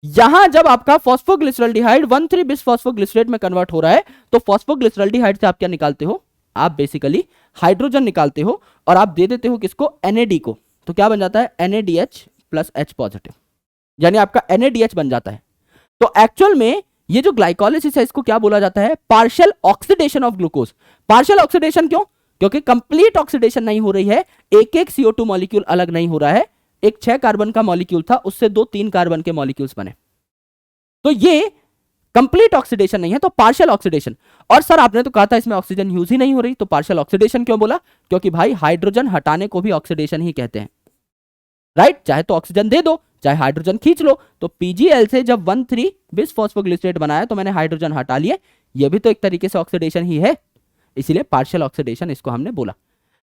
यहां जब आपका फॉस्फोग्लिसरल्डिहाइड 1,3 बिस फॉस्फोग्लिसरेट में कन्वर्ट हो रहा है, तो फॉस्फोग्लिसरल्डिहाइड से आप क्या निकालते हो, आप बेसिकली हाइड्रोजन निकालते हो और आप दे देते हो किसको, NAD को। तो क्या बन जाता है, NADH प्लस H पॉजिटिव, यानी आपका NADH बन जाता है। तो एक्चुअल में ये जो ग्लाइकोलिसिस है इसको क्या बोला जाता है, partial oxidation of glucose. Partial oxidation क्यों, क्योंकि कंप्लीट ऑक्सीडेशन नहीं हो रही है, एक एक CO2 मॉलिक्यूल अलग नहीं हो रहा है। एक 6 कार्बन का मॉलिक्यूल था, उससे 2-3 कार्बन के मॉलिक्यूल्स बने, तो ये कंप्लीट ऑक्सीडेशन नहीं है, तो पार्शियल ऑक्सीडेशन। और सर आपने तो कहा था इसमें ऑक्सीजन यूज ही नहीं हो रही, तो पार्शियल ऑक्सीडेशन क्यों बोला, क्योंकि भाई हाइड्रोजन हटाने को भी ऑक्सीडेशन ही कहते हैं, राइट। चाहे तो ऑक्सीजन दे दो, चाहे हाइड्रोजन खींच लो। तो PGL से जब 1,3 बिस फॉस्फोग्लिसरेट बनाया तो मैंने हाइड्रोजन हटा लिए, ये भी तो एक तरीके से ऑक्सीडेशन ही है, इसीलिए पार्शियल ऑक्सीडेशन इसको हमने बोला।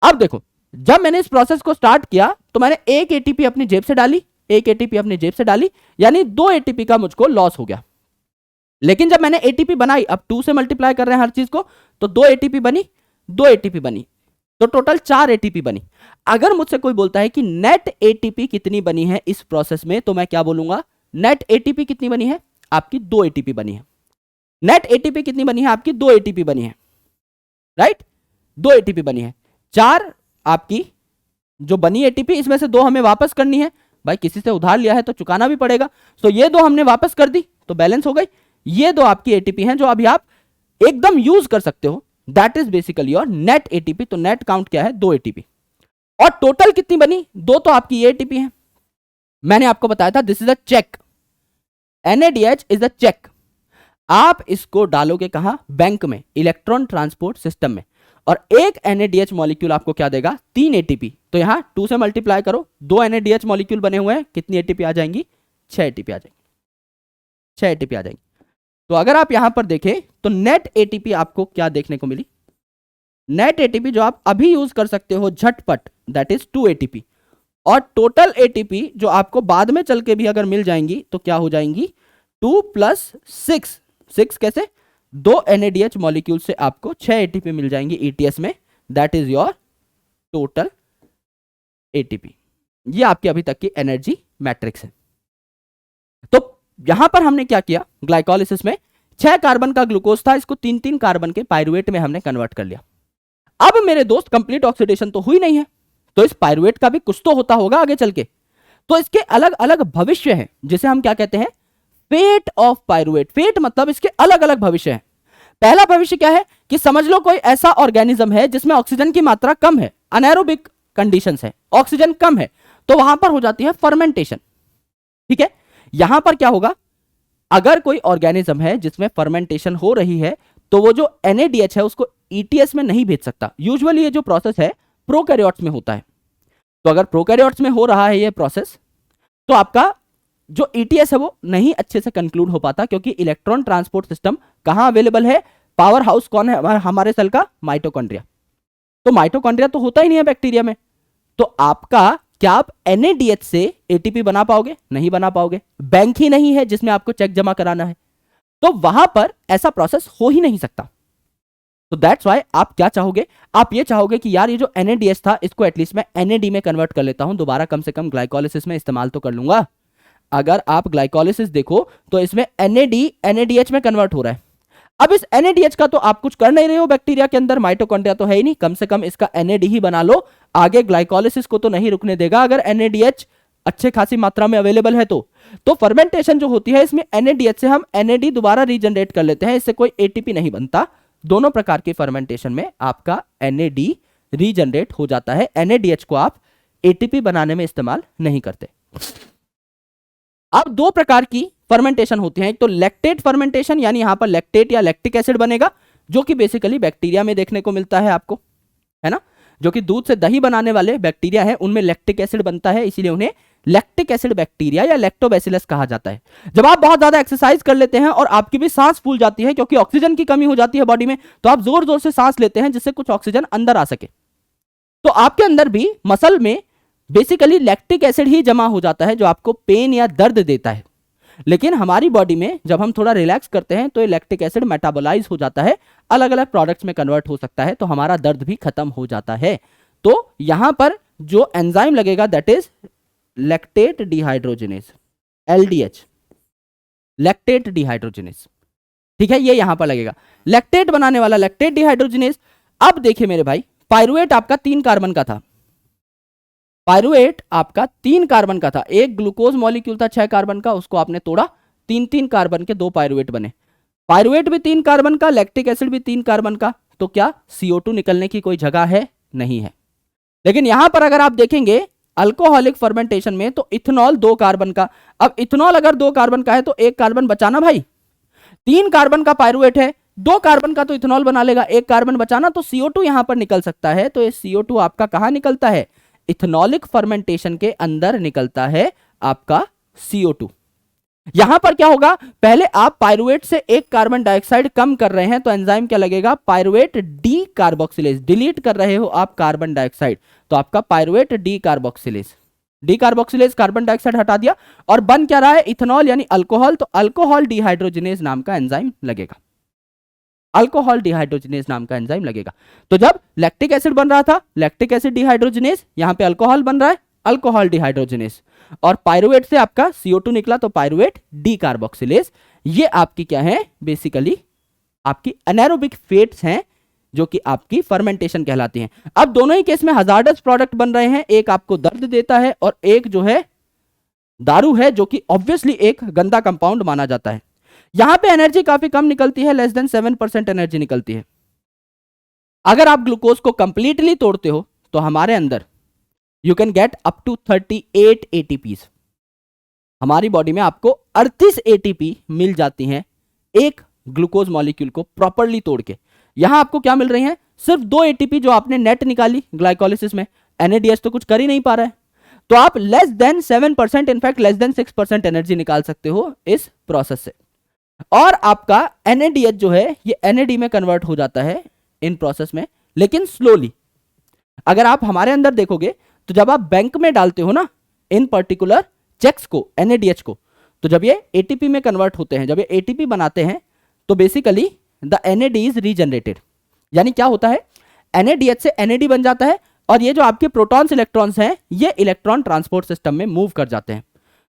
अब देखो, जब मैंने इस प्रोसेस को स्टार्ट किया तो मैंने एक एटीपी अपनी जेब से डाली, एक एटीपी अपनी जेब से डाली, यानी 2 एटीपी का मुझको लॉस हो गया। लेकिन जब मैंने एटीपी बनाई, अब 2 से मल्टीप्लाई कर रहे हैं हर चीज को, तो 2 एटीपी बनी, 2 एटीपी बनी, तो टोटल 4 एटीपी बनी। अगर मुझसे कोई बोलता है कि नेट एटीपी कितनी बनी है इस प्रोसेस में, तो मैं क्या बोलूंगा, नेट एटीपी कितनी बनी है, आपकी 2 एटीपी बनी है। नेट एटीपी कितनी बनी है आपकी, 2 एटीपी बनी है, राइट, 2 एटीपी बनी है। 4 आपकी जो बनी एटीपी, इसमें से 2 हमें वापस करनी है, भाई किसी से उधार लिया है तो चुकाना भी पड़ेगा, तो ये 2 हमने वापस कर दी तो बैलेंस हो गई। ये 2 आपकी एटीपी हैं जो अभी आप एकदम यूज कर सकते हो, that is basically your net ATP. तो नेट काउंट क्या है, 2 एटीपी। और टोटल कितनी बनी, 2 तो आपकी ये एटीपी है, मैंने आपको बताया था this is a check, NADH is a check. आप इसको डालोगे कहां, बैंक में, इलेक्ट्रॉन ट्रांसपोर्ट सिस्टम में, और एक NADH मॉलिक्यूल आपको क्या देगा, 3 एटीपी। तो यहां 2 से मल्टीप्लाई करो, 2 NADH मॉलिक्यूल बने हुए हैं, कितनी एटीपी आ जाएंगी, 6 एटीपी आ जाएंगी, 6 एटीपी आ जाएंगी। तो अगर आप यहां पर देखें तो नेट एटीपी आपको क्या देखने को मिली, नेट एटीपी जो आप अभी यूज कर सकते हो झटपट, दैट इज 2 एटीपी। और टोटल एटीपी जो आपको बाद में चल के भी अगर मिल जाएंगी तो क्या हो जाएंगी, 2 + 6, 6 कैसे, 2 NADH मॉलिक्यूल से आपको 6 एटीपी मिल जाएंगी ETS में, that is your total ATP. ये आपकी अभी तक की एनर्जी मैट्रिक्स है। तो यहां पर हमने क्या किया, ग्लाइकोलिसिस में 6 कार्बन का ग्लूकोज था, इसको 3-3 कार्बन के पायरुवेट में हमने कन्वर्ट कर लिया। अब मेरे दोस्त कंप्लीट ऑक्सीडेशन तो हुई नहीं है, तो इस पायरुवेट का भी कुछ तो होता होगा आगे चल के। तो इसके अलग अलग भविष्य हैं, जिसे हम क्या कहते हैं, फेट ऑफ पायरुवेट। फेट मतलब इसके अलग अलग भविष्य हैं। पहला भविष्य क्या है कि समझ लो कोई ऐसा ऑर्गेनिज्म है जिसमें ऑक्सीजन की मात्रा कम है, अनएरोबिक कंडीशंस है, ऑक्सीजन कम है, तो वहां पर हो जाती है फर्मेंटेशन। ठीक है, यहां पर क्या होगा, अगर कोई ऑर्गेनिज्म है जिसमें फर्मेंटेशन हो रही है तो वो जो NADH है उसको ETS में नहीं भेज सकता। यूजुअली ये जो प्रोसेस है प्रोकैरियोट्स में होता है। तो अगर प्रोकैरियोट्स में हो रहा है ये प्रोसेस, तो आपका जो ETS है वो नहीं अच्छे से कंक्लूड हो पाता, क्योंकि इलेक्ट्रॉन ट्रांसपोर्ट सिस्टम कहां अवेलेबल है, पावर हाउस कौन है हमारे सेल का, माइटोकॉन्ड्रिया। तो माइटोकॉन्ड्रिया तो होता ही नहीं है बैक्टीरिया में, तो आपका क्या आप NADH से ATP बना पाओगे, नहीं बना पाओगे। बैंक ही नहीं है जिसमें आपको चेक जमा कराना है, तो वहां पर ऐसा प्रोसेस हो ही नहीं सकता। तो दैट्स व्हाई आप क्या चाहोगे, आप ये चाहोगे कि यार ये जो NADH था इसको एटलीस्ट मैं NAD में कन्वर्ट कर लेता हूं, दोबारा कम से कम ग्लाइकोलिसिस में इस्तेमाल तो कर लूंगा। अगर आप ग्लाइकोलिसिस देखो तो इसमें NAD NADH में कन्वर्ट हो रहा है। अब इस NADH का तो आप कुछ कर नहीं रहे हो बैक्टीरिया के अंदर, माइटोकॉन्ड्रिया तो है ही नहीं, कम से कम इसका NAD ही बना लो, आगे ग्लाइकोलिसिस को तो नहीं रुकने देगा अगर NADH अच्छे खासी मात्रा में अवेलेबल है तो फर्मेंटेशन जो होती है इसमें NADH से हम NAD दोबारा रीजनरेट कर लेते हैं, इससे कोई ATP नहीं बनता। दोनों प्रकार के फर्मेंटेशन में आपका NAD रीजनरेट हो जाता है, NADH को आप ATP बनाने में इस्तेमाल नहीं करते। अब दो प्रकार की फर्मेंटेशन होती है, एक तो लैक्टेट फर्मेंटेशन, यानी यहां पर लैक्टेट या लैक्टिक एसिड बनेगा, जो कि बेसिकली बैक्टीरिया में देखने को मिलता है आपको, है ना, जो कि दूध से दही बनाने वाले बैक्टीरिया है उनमें लैक्टिक एसिड बनता है, इसीलिए उन्हें लैक्टिक एसिड बैक्टीरिया या लैक्टोबैसिलस कहा जाता है। जब आप बहुत ज्यादा एक्सरसाइज कर लेते हैं और आपकी भी सांस फूल जाती है क्योंकि ऑक्सीजन की कमी हो जाती है बॉडी में, तो आप जोर जोर से सांस लेते हैं जिससे कुछ ऑक्सीजन अंदर आ सके, तो आपके अंदर भी मसल में बेसिकली लैक्टिक एसिड ही जमा हो जाता है जो आपको पेन या दर्द देता है। लेकिन हमारी बॉडी में जब हम थोड़ा रिलैक्स करते हैं तो ये लैक्टिक एसिड मेटाबोलाइज हो जाता है, अलग अलग प्रोडक्ट्स में कन्वर्ट हो सकता है, तो हमारा दर्द भी खत्म हो जाता है। तो यहां पर जो एंजाइम लगेगा that is lactate dehydrogenase, LDH, lactate dehydrogenase. ठीक है, ये यहां पर लगेगा लैक्टेट बनाने वाला लैक्टेट डिहाइड्रोजिनेज। अब देखिए मेरे भाई, पायरुवेट आपका 3 कार्बन का था, पायरुवेट आपका 3 कार्बन का था, एक ग्लूकोज मॉलिक्यूल था 6 कार्बन का, उसको आपने तोड़ा, 3-3 कार्बन के 2 पायरुवेट बने। पायरुवेट भी 3 कार्बन का, लैक्टिक एसिड भी 3 कार्बन का, तो क्या CO2 निकलने की कोई जगह है, नहीं है। लेकिन यहां पर अगर आप देखेंगे अल्कोहलिक फर्मेंटेशन में तो इथेनॉल 2 कार्बन का, अब इथेनॉल अगर 2 कार्बन का है तो 1 कार्बन बचाना भाई, 3 कार्बन का पायरुवेट है, 2 कार्बन का तो इथेनॉल बना लेगा, 1 कार्बन बचाना, तो CO2 यहां पर निकल सकता है। तो ये CO2 आपका कहां निकलता है, इथेनॉलिक फर्मेंटेशन के अंदर निकलता है आपका CO2। यहां पर क्या होगा, पहले आप पायरुवेट से 1 कार्बन डाइऑक्साइड कम कर रहे हैं तो एंजाइम क्या लगेगा, पायरुवेट डी कार्बोक्सिलेज, डिलीट कर रहे हो आप कार्बन डाइऑक्साइड, तो आपका pyruvate D carboxylase, D carboxylase carbon dioxide हटा दिया और बन क्या रहा है, इथेनॉल यानी अल्कोहल, तो अल्कोहल डिहाइड्रोजिनेज नाम का एंजाइम लगेगा, अल्कोहल डिहाइड्रोजिनेज नाम का एंजाइम लगेगा। तो जब लैक्टिक एसिड बन रहा था लैक्टिक एसिड डिहाइड्रोजिनेज, यहां पे अल्कोहल बन रहा है अल्कोहल डिहाइड्रोजिनेज, और पायरुवेट से आपका CO2 निकला तो पायरुवेट डी कार्बोक्सिलेज। ये आपकी क्या है, बेसिकली आपकी एनारोबिक फेट्स हैं जो कि आपकी फर्मेंटेशन कहलाती हैं। अब दोनों ही केस में हजार्डस प्रोडक्ट बन रहे हैं, एक आपको दर्द देता है और एक जो है दारू है, जो कि ऑब्वियसली एक गंदा कंपाउंड माना जाता है। यहां पे एनर्जी काफी कम निकलती है, लेस देन 7% एनर्जी निकलती है। अगर आप ग्लूकोज को कंप्लीटली तोड़ते हो तो हमारे अंदर you can get up to 38 ATPs। हमारी बॉडी में आपको 38 ATP मिल जाती हैं एक ग्लूकोज मॉलिक्यूल को प्रॉपरली तोड़ के। यहां आपको क्या मिल रही है, सिर्फ 2 ATP जो आपने नेट निकाली ग्लाइकोलिसिस में, NADH तो कुछ कर ही नहीं पा रहा है, तो आप less than 7%, in fact less than 6% energy निकाल सकते हो इस प्रोसेस से। और आपका NADH जो है ये NAD में कन्वर्ट हो जाता है इन प्रोसेस में, लेकिन स्लोली। अगर आप हमारे अंदर देखोगे तो जब आप बैंक में डालते हो ना इन पर्टिकुलर चेक्स को, NADH को, तो जब ये ATP में कन्वर्ट होते हैं, जब ये ATP बनाते हैं तो basically the NAD is regenerated. यानी क्या होता है, NADH से NAD बन जाता है, और ये जो आपके प्रोटॉन्स इलेक्ट्रॉन्स हैं ये इलेक्ट्रॉन ट्रांसपोर्ट सिस्टम में मूव कर जाते हैं।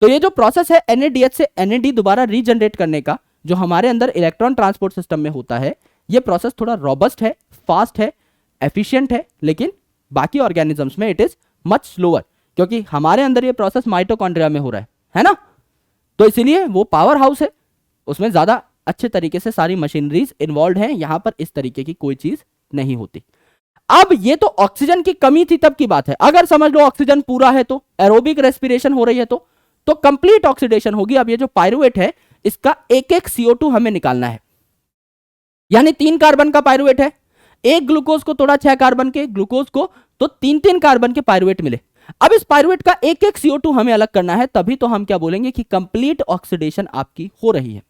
तो ये जो प्रोसेस है NADH से NAD दोबारा रीजनरेट करने का जो हमारे अंदर इलेक्ट्रॉन ट्रांसपोर्ट सिस्टम में होता है, ये प्रोसेस थोड़ा रॉबस्ट है, फास्ट है, एफिशिएंट है, लेकिन बाकी ऑर्गेनिजम्स में इट इज मच स्लोअर, क्योंकि हमारे अंदर ये प्रोसेस माइटोकॉन्ड्रिया में हो रहा है ना। तो इसीलिए वो पावर हाउस है, उसमें ज्यादा अच्छे तरीके से सारी मशीनरीज इन्वॉल्व हैं, यहां पर इस तरीके की कोई चीज नहीं होती। अब ये तो ऑक्सीजन की कमी थी तब की बात है। अगर समझ लो ऑक्सीजन पूरा है तो एरोबिक रेस्पिरेशन हो रही है तो कंप्लीट ऑक्सीडेशन होगी। अब ये जो पायरुवेट है इसका एक एक CO2 हमें निकालना है, यानी 3 कार्बन का पायरुवेट है, एक ग्लूकोज को तोड़ा 6 कार्बन के ग्लूकोज को, तो 3-3 कार्बन के पायरुवेट मिले। अब इस पायरुवेट का एक एक CO2 हमें अलग करना है, तभी तो हम क्या बोलेंगे कि कंप्लीट ऑक्सीडेशन आपकी हो रही है।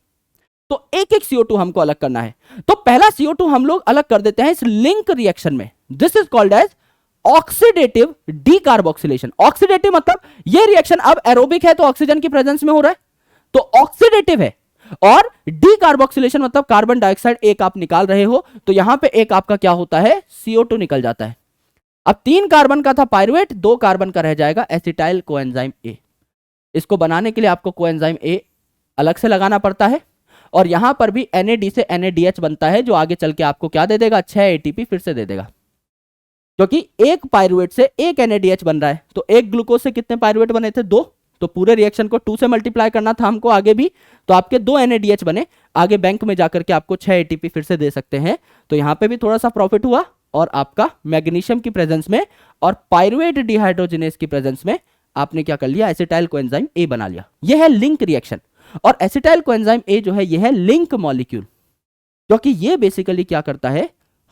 तो एक एक CO2 हमको अलग करना है। तो पहला CO2 हम लोग अलग कर देते हैं इस लिंक रिएक्शन में। This is called as oxidative decarboxylation. Oxidative मतलब ये रिएक्शन अब एरोबिक है तो ऑक्सीजन की प्रेजेंस में हो रहा है, तो ऑक्सीडेटिव है। और डीकार्बोक्सिलेशन मतलब कार्बन डाइऑक्साइड एक आप निकाल रहे हो, तो यहां पे एक आपका क्या होता है, CO2 निकल जाता है। अब 3 कार्बन का था पायरुवेट, 2 कार्बन का रह जाएगा एसिटाइल कोएंजाइम A। इसको बनाने के लिए आपको कोएंजाइम A अलग से लगाना पड़ता है, और यहां पर भी NAD से NADH बनता है, जो आगे चल के आपको क्या दे देगा, 6 ATP फिर से दे देगा, क्योंकि एक पायरुवेट से एक NADH बन रहा है। तो एक ग्लूकोज से कितने पायरुवेट बने थे, 2, तो पूरे रिएक्शन को 2 से मल्टीप्लाई करना था हमको आगे भी, तो आपके 2 NADH बने, आगे बैंक में जाकर के आपको 6 ATP फिर से दे सकते हैं। तो यहां पे भी थोड़ा सा प्रॉफिट हुआ, और आपका मैग्नीशियम की प्रेजेंस में और पायरुवेट डिहाइड्रोजिनेज की प्रेजेंस में आपने क्या कर लिया, एसिटाइल कोएंजाइम A बना लिया। यह है लिंक रिएक्शन। और एसिटाइल कोएंजाइम A जो है यह है लिंक मॉलिक्यूल, क्योंकि ये बेसिकली क्या करता है,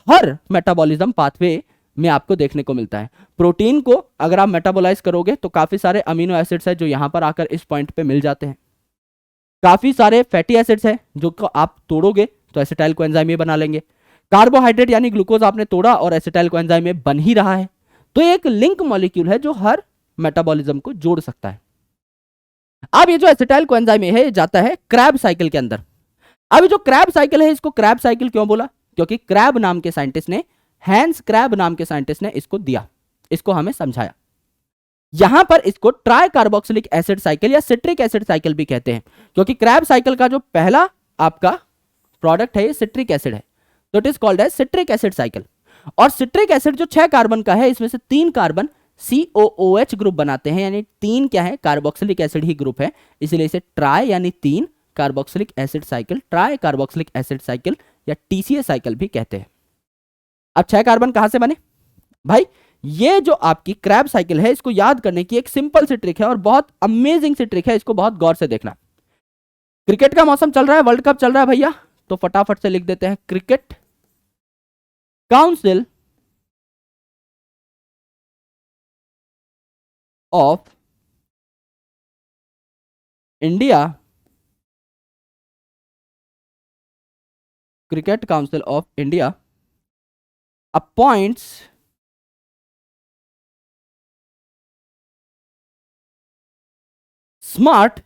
हर मेटाबॉलिज्म पाथवे में आपको देखने को मिलता है। प्रोटीन को अगर आप मेटाबोलाइज करोगे तो काफी सारे अमीनो एसिड्स हैं जो यहां पर आकर इस पॉइंट पे मिल जाते हैं, काफी सारे फैटी एसिड्स हैं जो को आप तोड़ोगे तो एसिटाइल कोएंजाइम A बना लेंगे। कार्बोहाइड्रेट यानी ग्लूकोज आपने तोड़ा और एसिटाइल कोएंजाइम A बन ही रहा है। तो एक लिंक मॉलिक्यूल है जो हर मेटाबॉलिज्म को जोड़ सकता है। अब ये जो एसिटाइल कोएंजाइम A है ये जाता है क्रैब साइकिल के अंदर। अब जो क्रैब साइकिल है, इसको क्रैब साइकिल क्यों बोला, क्योंकि क्रैब नाम के साइंटिस्ट ने, हैंस क्रैब नाम के साइंटिस्ट ने इसको दिया, इसको हमें समझाया। यहां पर इसको ट्राई कार्बोक्सिलिक एसिड साइकिल या सिट्रिक एसिड साइकिल भी कहते हैं, क्योंकि क्रैब साइकिल का जो पहला आपका प्रोडक्ट है ये सिट्रिक एसिड है, तो it is called as citric acid cycle. और सिट्रिक एसिड जो 6 कार्बन का है, इसमें से 3 कार्बन COOH ग्रुप बनाते हैं, यानी 3 क्या है, कार्बोक्सिलिक एसिड ही ग्रुप है, इसलिए इसे ट्राई यानी 3 carboxylic acid cycle, try carboxylic acid cycle या TCA साइकिल भी कहते हैं। अब 6 कार्बन कहां से बने भाई, ये जो आपकी क्रैब साइकिल है इसको याद करने की एक सिंपल सी ट्रिक है और बहुत अमेजिंग सी ट्रिक है, इसको बहुत गौर से देखना। क्रिकेट का मौसम चल रहा है, वर्ल्ड कप चल रहा है भैया, तो फटाफट से लिख देते हैं cricket council of India, cricket council of India appoints smart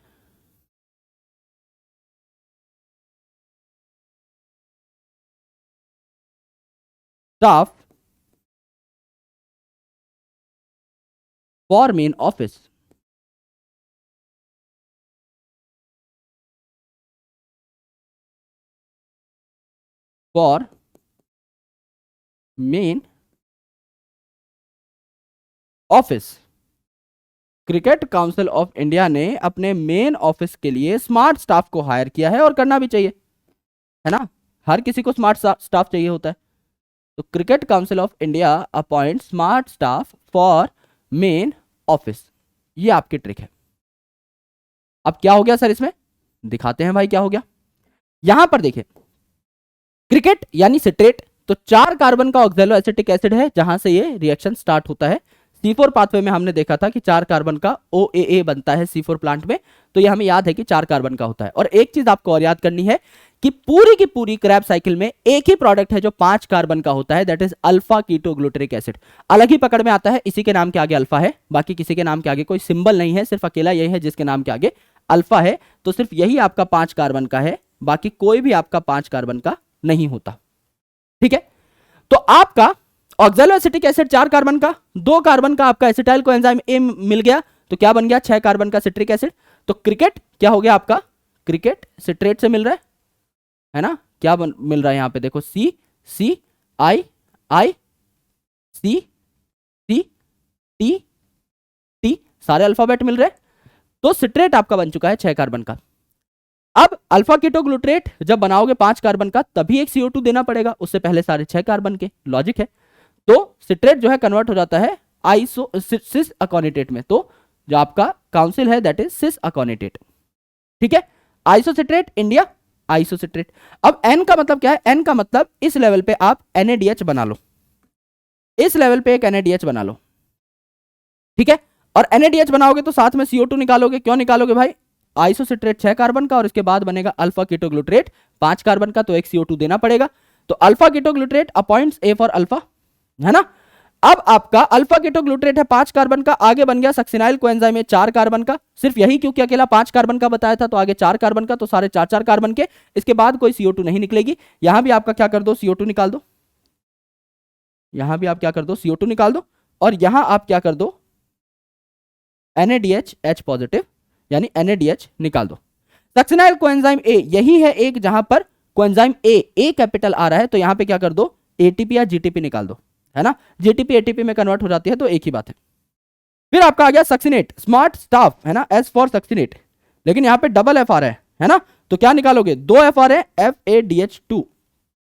staff for men office. For men office, cricket council of India ने अपने मेन ऑफिस के लिए स्मार्ट स्टाफ को हायर किया है, और करना भी चाहिए, है ना, हर किसी को स्मार्ट स्टाफ चाहिए होता है। तो cricket council of India appoint smart staff for men office, ये आपकी ट्रिक है। अब क्या हो गया सर, इसमें दिखाते हैं भाई क्या हो गया। यहां पर देखिए क्रिकेट यानी सिट्रेट, तो 4 कार्बन का ऑक्सैलो एसिटिक एसिड है जहां से ये रिएक्शन स्टार्ट होता है। C4 पाथवे में हमने देखा था कि 4 कार्बन का OAA बनता है C4 प्लांट में, तो ये हमें याद है कि 4 कार्बन का होता है। और एक चीज आपको और याद करनी है कि पूरी की पूरी क्रैब साइकिल में एक ही प्रोडक्ट है जो 5 कार्बन का होता है, that is alpha ketoglutaric acid. अलग ही पकड़ में आता है, इसी के नाम के आगे अल्फा है, बाकी किसी के नाम के आगे कोई सिंबल नहीं है, सिर्फ अकेला यही है जिसके नाम के आगे अल्फा है। तो सिर्फ यही आपका 5 कार्बन का है, बाकी कोई भी आपका 5 कार्बन का नहीं होता, ठीक है। तो आपका ऑक्सैलो एसिटिक एसिड 4 कार्बन का, 2 कार्बन का आपका एसिटाइल कोएंजाइम ए मिल गया, तो क्या बन गया 6 कार्बन का सिट्रिक एसिड। तो क्रिकेट क्या हो गया आपका, क्रिकेट सिट्रेट से मिल रहा है ना, क्या मिल रहा है यहाँ पे देखो, सी सी आई आई सी सी टी टी, सारे अल्फाबेट मिल रहे हैं। तो सिट्रेट आपका बन चुका है 6 कार्बन का। अब अल्फा कीटोग्लूट्रेट जब बनाओगे 5 कार्बन का तभी एक CO2 देना पड़ेगा, उससे पहले सारे 6 कार्बन के, लॉजिक है। तो सिट्रेट जो है कन्वर्ट हो जाता है आइसो सिस अकोनिटेट में, तो जो आपका काउंसिल है दैट इज सिस अकोनिटेट, ठीक है। Isocitrate India isocitrate. अब N का मतलब क्या है, N का मतलब इस लेवल पे आप NaDH बना लो, इस लेवल पे एक NaDH बना लो, ठीक है। और NaDH बनाओगे तो साथ में CO2 निकालोगे, क्यों निकालोगे भाई, आइसोसिट्रेट 6 कार्बन का और इसके बाद बनेगा अल्फा कीटोग्लूट्रेट 5 कार्बन का, तो एक CO2 देना पड़ेगा। तो alpha ketoglutarate appoints A for alpha, है ना। अब आपका अल्फा कीटोग्लूट्रेट है 5 कार्बन का, आगे बन गया सक्सिनाइल कोएंजाइम है 4 कार्बन का, सिर्फ यही क्योंकि अकेला 5 कार्बन का बताया था, तो आगे 4 कार्बन का, तो सारे 4 कार्बन के, इसके बाद कोई CO2 नहीं निकलेगी। यहां भी आपका क्या कर दो, CO2 निकाल दो, यहां भी आप क्या कर दो, CO2 निकाल दो, और यहां आप क्या कर दो, NaDH H पॉजिटिव, यानी NaDH निकाल दो। सक्सिनाइल कोएंजाइम A यही है एक जहां पर कोएंजाइम A कैपिटल आ रहा है, तो यहां पे क्या कर दो, ATP या GTP निकाल दो, है ना। GTP ATP में कन्वर्ट हो जाती है, तो एक ही बात है। फिर आपका आ गया सक्सिनेट, स्मार्ट स्टाफ, है ना, S फॉर सक्सिनेट, लेकिन यहां पे डबल F आ रहा है ना, तो क्या निकालोगे, 2 F आ रहे हैं, FADH2,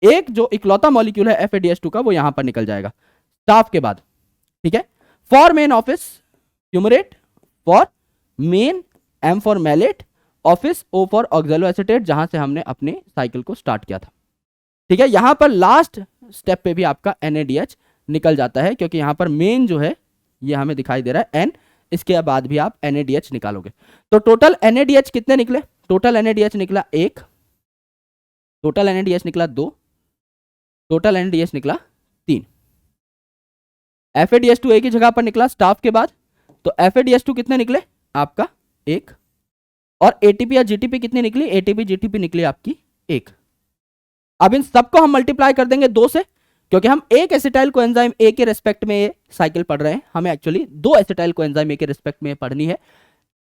एक जो इकलौता मॉलिक्यूल है FADH2 का वो यहां पर निकल जाएगा स्टाफ के बाद, ठीक है। For men office fumarate, for men M for malate, office O for oxaloacetate, जहां से हमने अपने साइकिल को स्टार्ट किया था, ठीक है। यहां पर लास्ट स्टेप पे भी आपका NaDH निकल जाता है, क्योंकि यहां पर मेन जो है ये हमें दिखाई दे रहा है N, इसके बाद भी आप NaDH निकालोगे। तो टोटल NaDH कितने निकले, टोटल NaDH निकला 1, टोटल NaDH निकला 2, टोटल NaDH निकला 3। FADH2 एक ही जगह पर निकला स्टाफ के बाद, तो FADH2 कितने निकले आपका 1, और ATP या GTP कितनी निकली, ATP GTP निकली आपकी 1। अब इन सबको हम मल्टीप्लाई कर देंगे 2 से, क्योंकि हम एक एसिटाइल कोएंजाइम A के रेस्पेक्ट में ये साइकिल पढ़ रहे हैं, हमें एक्चुअली 2 एसिटाइल कोएंजाइम A के रेस्पेक्ट में पढ़नी है।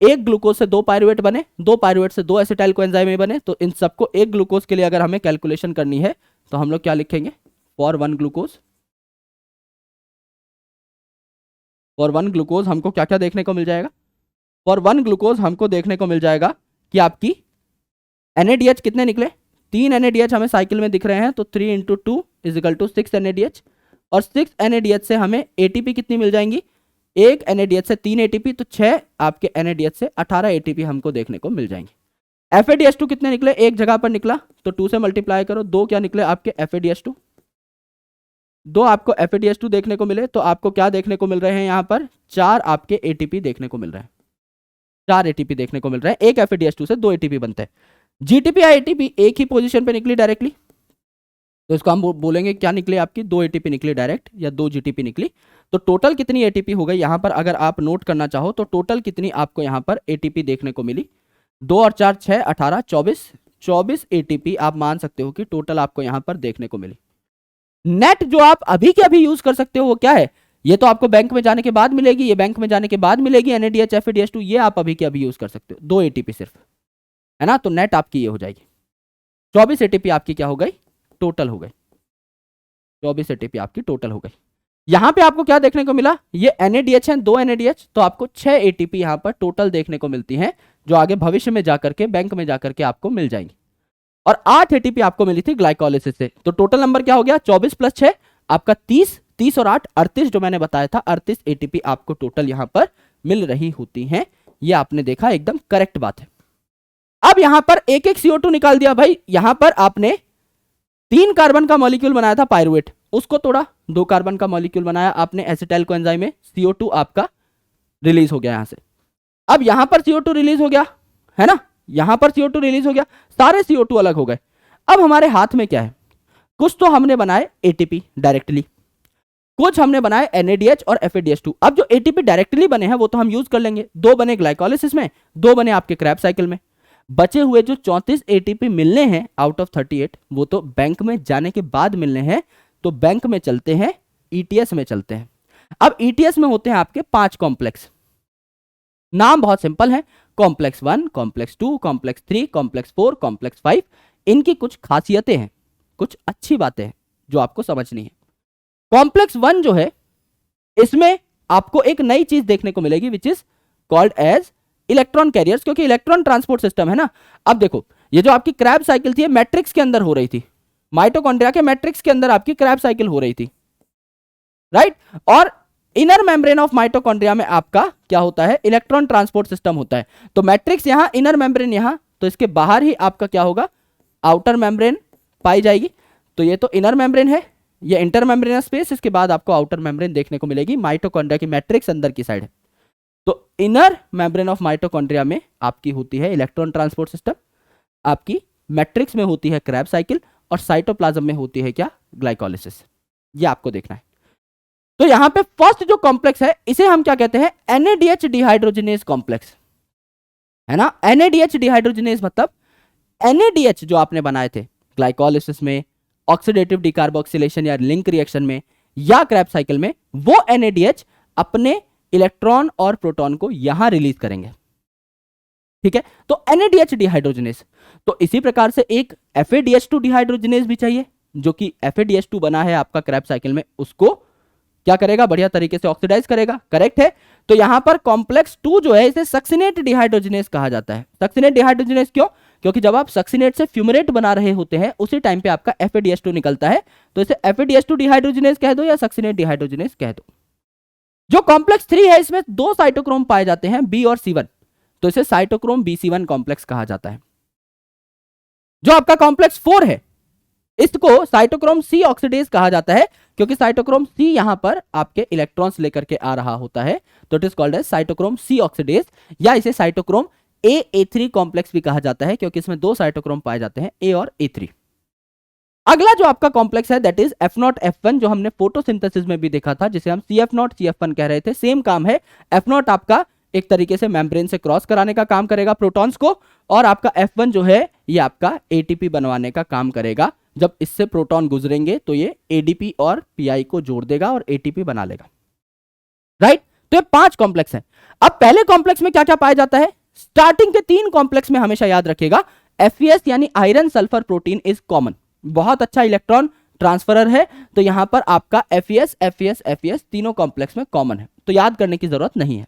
एक ग्लूकोज से 2 पायरुवेट बने, 2 पायरुवेट से 2 एसिटाइल कोएंजाइम A बने, तो इन सबको एक ग्लूकोज के लिए अगर हमें कैलकुलेशन करनी है तो हम लोग क्या लिखेंगे, फॉर 1 ग्लूकोज, फॉर 1 ग्लूकोज हमको क्या क्या देखने को मिल जाएगा, फॉर 1 ग्लूकोज हमको देखने को मिल जाएगा कि आपकी NaDH कितने निकले, 3 NaDH हमें साइकिल में दिख रहे हैं, तो 3 × 2 = 6 NaDH, और 6 NaDH से हमें ATP कितनी मिल जाएंगी, 1 NaDH से 3 ATP, तो 6 आपके NaDH से 18 ATP हमको देखने को मिल जाएंगे। FADH2 कितने निकले, एक जगह पर निकला, तो 2 से मल्टीप्लाई करो, 2 क्या निकले आपके FADH2, 2 आपको FADH2 देखने को मिले, तो आपको क्या देखने को मिल रहे हैं यहाँ पर, 4 आपके ATP देखने को मिल रहे हैं, 4 ATP देखने को मिल रहा है। एक FADH2 से 2 ATP बनते हैं। GTP या ATP एक ही पोजीशन पे निकली डायरेक्टली, तो इसको हम बोलेंगे क्या निकले आपकी, 2 ATP निकली डायरेक्ट, या 2 GTP निकली। तो टोटल कितनी ATP हो गई यहाँ पर, अगर आप नोट करना चाहो तो टोटल कितनी आपको यहाँ पर ATP देखने को मिली, 2 और 4 6 18 24 ATP आप मान सकते हो कि टोटल आपको यहाँ पर देखने को मिली। नेट जो आप अभी के अभी यूज कर सकते हो वो क्या है, ये तो आपको बैंक में जाने के बाद मिलेगी, ये बैंक में जाने के बाद मिलेगी, NaDH FADH2 ये आप अभी के अभी यूज कर सकते हो, 2 ATP सिर्फ, है ना। तो नेट आपकी ये हो जाएगी 24 ATP आपकी क्या हो गई, टोटल हो गई, 24 ATP आपकी टोटल हो गई। यहां पे आपको क्या देखने को मिला, ये NaDH है 2 NaDH, तो आपको 6 ATP यहां पर टोटल देखने को मिलती हैं, जो आगे भविष्य में जाकर के बैंक में जाकर के आपको मिल जाएंगी। और 8 ATP आपको मिली थी ग्लाइकोलिसिस से, तो टोटल नंबर क्या हो गया, 24 + 6 आपका 30 और 8 38, जो मैंने बताया था 38 ATP आपको टोटल यहां पर मिल रही होती हैं। ये आपने देखा, एकदम करेक्ट बात है। अब यहां पर एक एक CO2 निकाल दिया भाई, यहां पर आपने 3 कार्बन का मॉलिक्यूल बनाया था पायरुवेट, उसको तोड़ा, 2 कार्बन का मॉलिक्यूल बनाया आपने एसिटाइल कोएंजाइम में, CO2 आपका रिलीज हो गया यहां से। अब यहां पर CO2 रिलीज हो गया, है ना, यहां पर CO2 रिलीज हो गया, सारे CO2 अलग हो गए। अब हमारे हाथ में क्या है, कुछ तो हमने बनाए ATP डायरेक्टली, कुछ हमने बनाए NaDH और FADH2। अब जो ATP डायरेक्टली बने हैं वो तो हम यूज कर लेंगे, 2 बने ग्लाइकोलिसिस में, 2 बने आपके क्रैब साइकिल में, बचे हुए जो 34 ATP मिलने हैं आउट ऑफ 38 वो तो बैंक में जाने के बाद मिलने हैं। तो बैंक में चलते हैं, ईटीएस में चलते हैं। अब ईटीएस में होते हैं आपके 5 कॉम्प्लेक्स। नाम बहुत सिंपल है, complex 1, complex 2, complex 3, complex 4, complex 5। इनकी कुछ खासियतें हैं, कुछ अच्छी बातें हैं जो आपको समझनी है। कॉम्प्लेक्स 1 जो है, इसमें आपको एक नई चीज देखने को मिलेगी which is called as electron carriers, क्योंकि इलेक्ट्रॉन ट्रांसपोर्ट सिस्टम है ना। अब देखो, ये जो आपकी क्रैब साइकिल थी, मैट्रिक्स के अंदर हो रही थी, माइटोकॉन्ड्रिया के मैट्रिक्स के अंदर आपकी क्रैब साइकिल हो रही थी, राइट। और इनर मेम्ब्रेन ऑफ माइटोकॉन्ड्रिया में आपका क्या होता है, इलेक्ट्रॉन ट्रांसपोर्ट सिस्टम होता है। तो मैट्रिक्स यहां, इनर मेम्ब्रेन यहां, तो इसके बाहर ही आपका क्या होगा, आउटर मेम्ब्रेन पाई जाएगी। तो ये तो इनर मेम्ब्रेन है, ये इंटर मेम्ब्रेनस स्पेस, इसके बाद आपको आउटर मेम्ब्रेन देखने को मिलेगी। माइटोकॉन्ड्रिया की मैट्रिक्स अंदर की साइड है। तो इनर मेम्ब्रेन ऑफ माइटोकॉन्ड्रिया में आपकी होती है इलेक्ट्रॉन ट्रांसपोर्ट सिस्टम, आपकी मैट्रिक्स में होती है क्रैब साइकिल, और साइटोप्लाज्म में होती है क्या, ग्लाइकोलिसिस। ये आपको देखना है। तो यहां पे फर्स्ट जो कॉम्प्लेक्स है, इसे हम क्या कहते हैं, NADH डिहाइड्रोजिनेज कॉम्प्लेक्स, है ना। NADH डिहाइड्रोजिनेज मतलब NADH जो आपने बनाए थे ग्लाइकोलिसिस में, ऑक्सीडेटिव डिकार्बोक्सिलेशन या लिंक रिएक्शन में, या क्रैब साइकिल में, वो NADH अपने इलेक्ट्रॉन और प्रोटॉन को यहां रिलीज करेंगे, ठीक है। तो NADH डिहाइड्रोजिनेज। तो इसी प्रकार से एक FADH2 डिहाइड्रोजिनेज भी चाहिए, जो कि FADH2 बना है आपका क्रैब साइकिल में, उसको क्या करेगा, बढ़िया तरीके से ऑक्सीडाइज करेगा, करेक्ट है। तो यहां पर कॉम्प्लेक्स 2 जो है, इसे सक्सिनेट डिहाइड्रोजिनेज कहा जाता है। सक्सिनेट डिहाइड्रोजिनेज क्यों, क्योंकि जब आप सक्सिनेट से फ्यूमरेट बना रहे होते हैं, उसी टाइम पे आपका FADH2 निकलता है, तो इसे FADH2 डिहाइड्रोजिनेज कह दो या सक्सिनेट डिहाइड्रोजिनेज कह दो। जो कॉम्प्लेक्स 3 है, इसमें 2 साइटोक्रोम पाए जाते हैं, B और C1, तो इसे साइटोक्रोम BC1 कॉम्प्लेक्स कहा जाता है। जो आपका कॉम्प्लेक्स 4 है, इसको साइटोक्रोम C ऑक्सीडेज कहा जाता है, क्योंकि साइटोक्रोम C यहां पर आपके इलेक्ट्रॉन्स लेकर के आ रहा होता है, तो it is called as cytochrome C oxidase, या इसे साइटोक्रोम A3 कॉम्प्लेक्स भी कहा जाता है, क्योंकि इसमें 2 साइटोक्रोम पाए जाते हैं, A और A3। अगला जो आपका कॉम्प्लेक्स है, दैट इज F0 F1, जो हमने फोटोसिंथेसिस में भी देखा था, जिसे हम CF0 CF1 कह रहे थे। सेम काम है। F0 आपका एक तरीके से मेम्ब्रेन से क्रॉस कराने का काम करेगा प्रोटॉन्स को, और आपका F1 जो है, ये आपका ATP बनवाने का काम करेगा। जब इससे प्रोटॉन गुजरेंगे तो ये ADP और PI को जोड़ देगा और ATP बना लेगा, राइट। तो ये 5 कॉम्प्लेक्स है। अब पहले कॉम्प्लेक्स में क्या क्या पाया जाता है, स्टार्टिंग के 3 कॉम्प्लेक्स में हमेशा याद रखिएगा, FeS यानी iron sulphur protein is common, बहुत अच्छा इलेक्ट्रॉन ट्रांसफरर है। तो यहां पर आपका FeS तीनों कॉम्प्लेक्स में कॉमन है, तो याद करने की जरूरत नहीं है,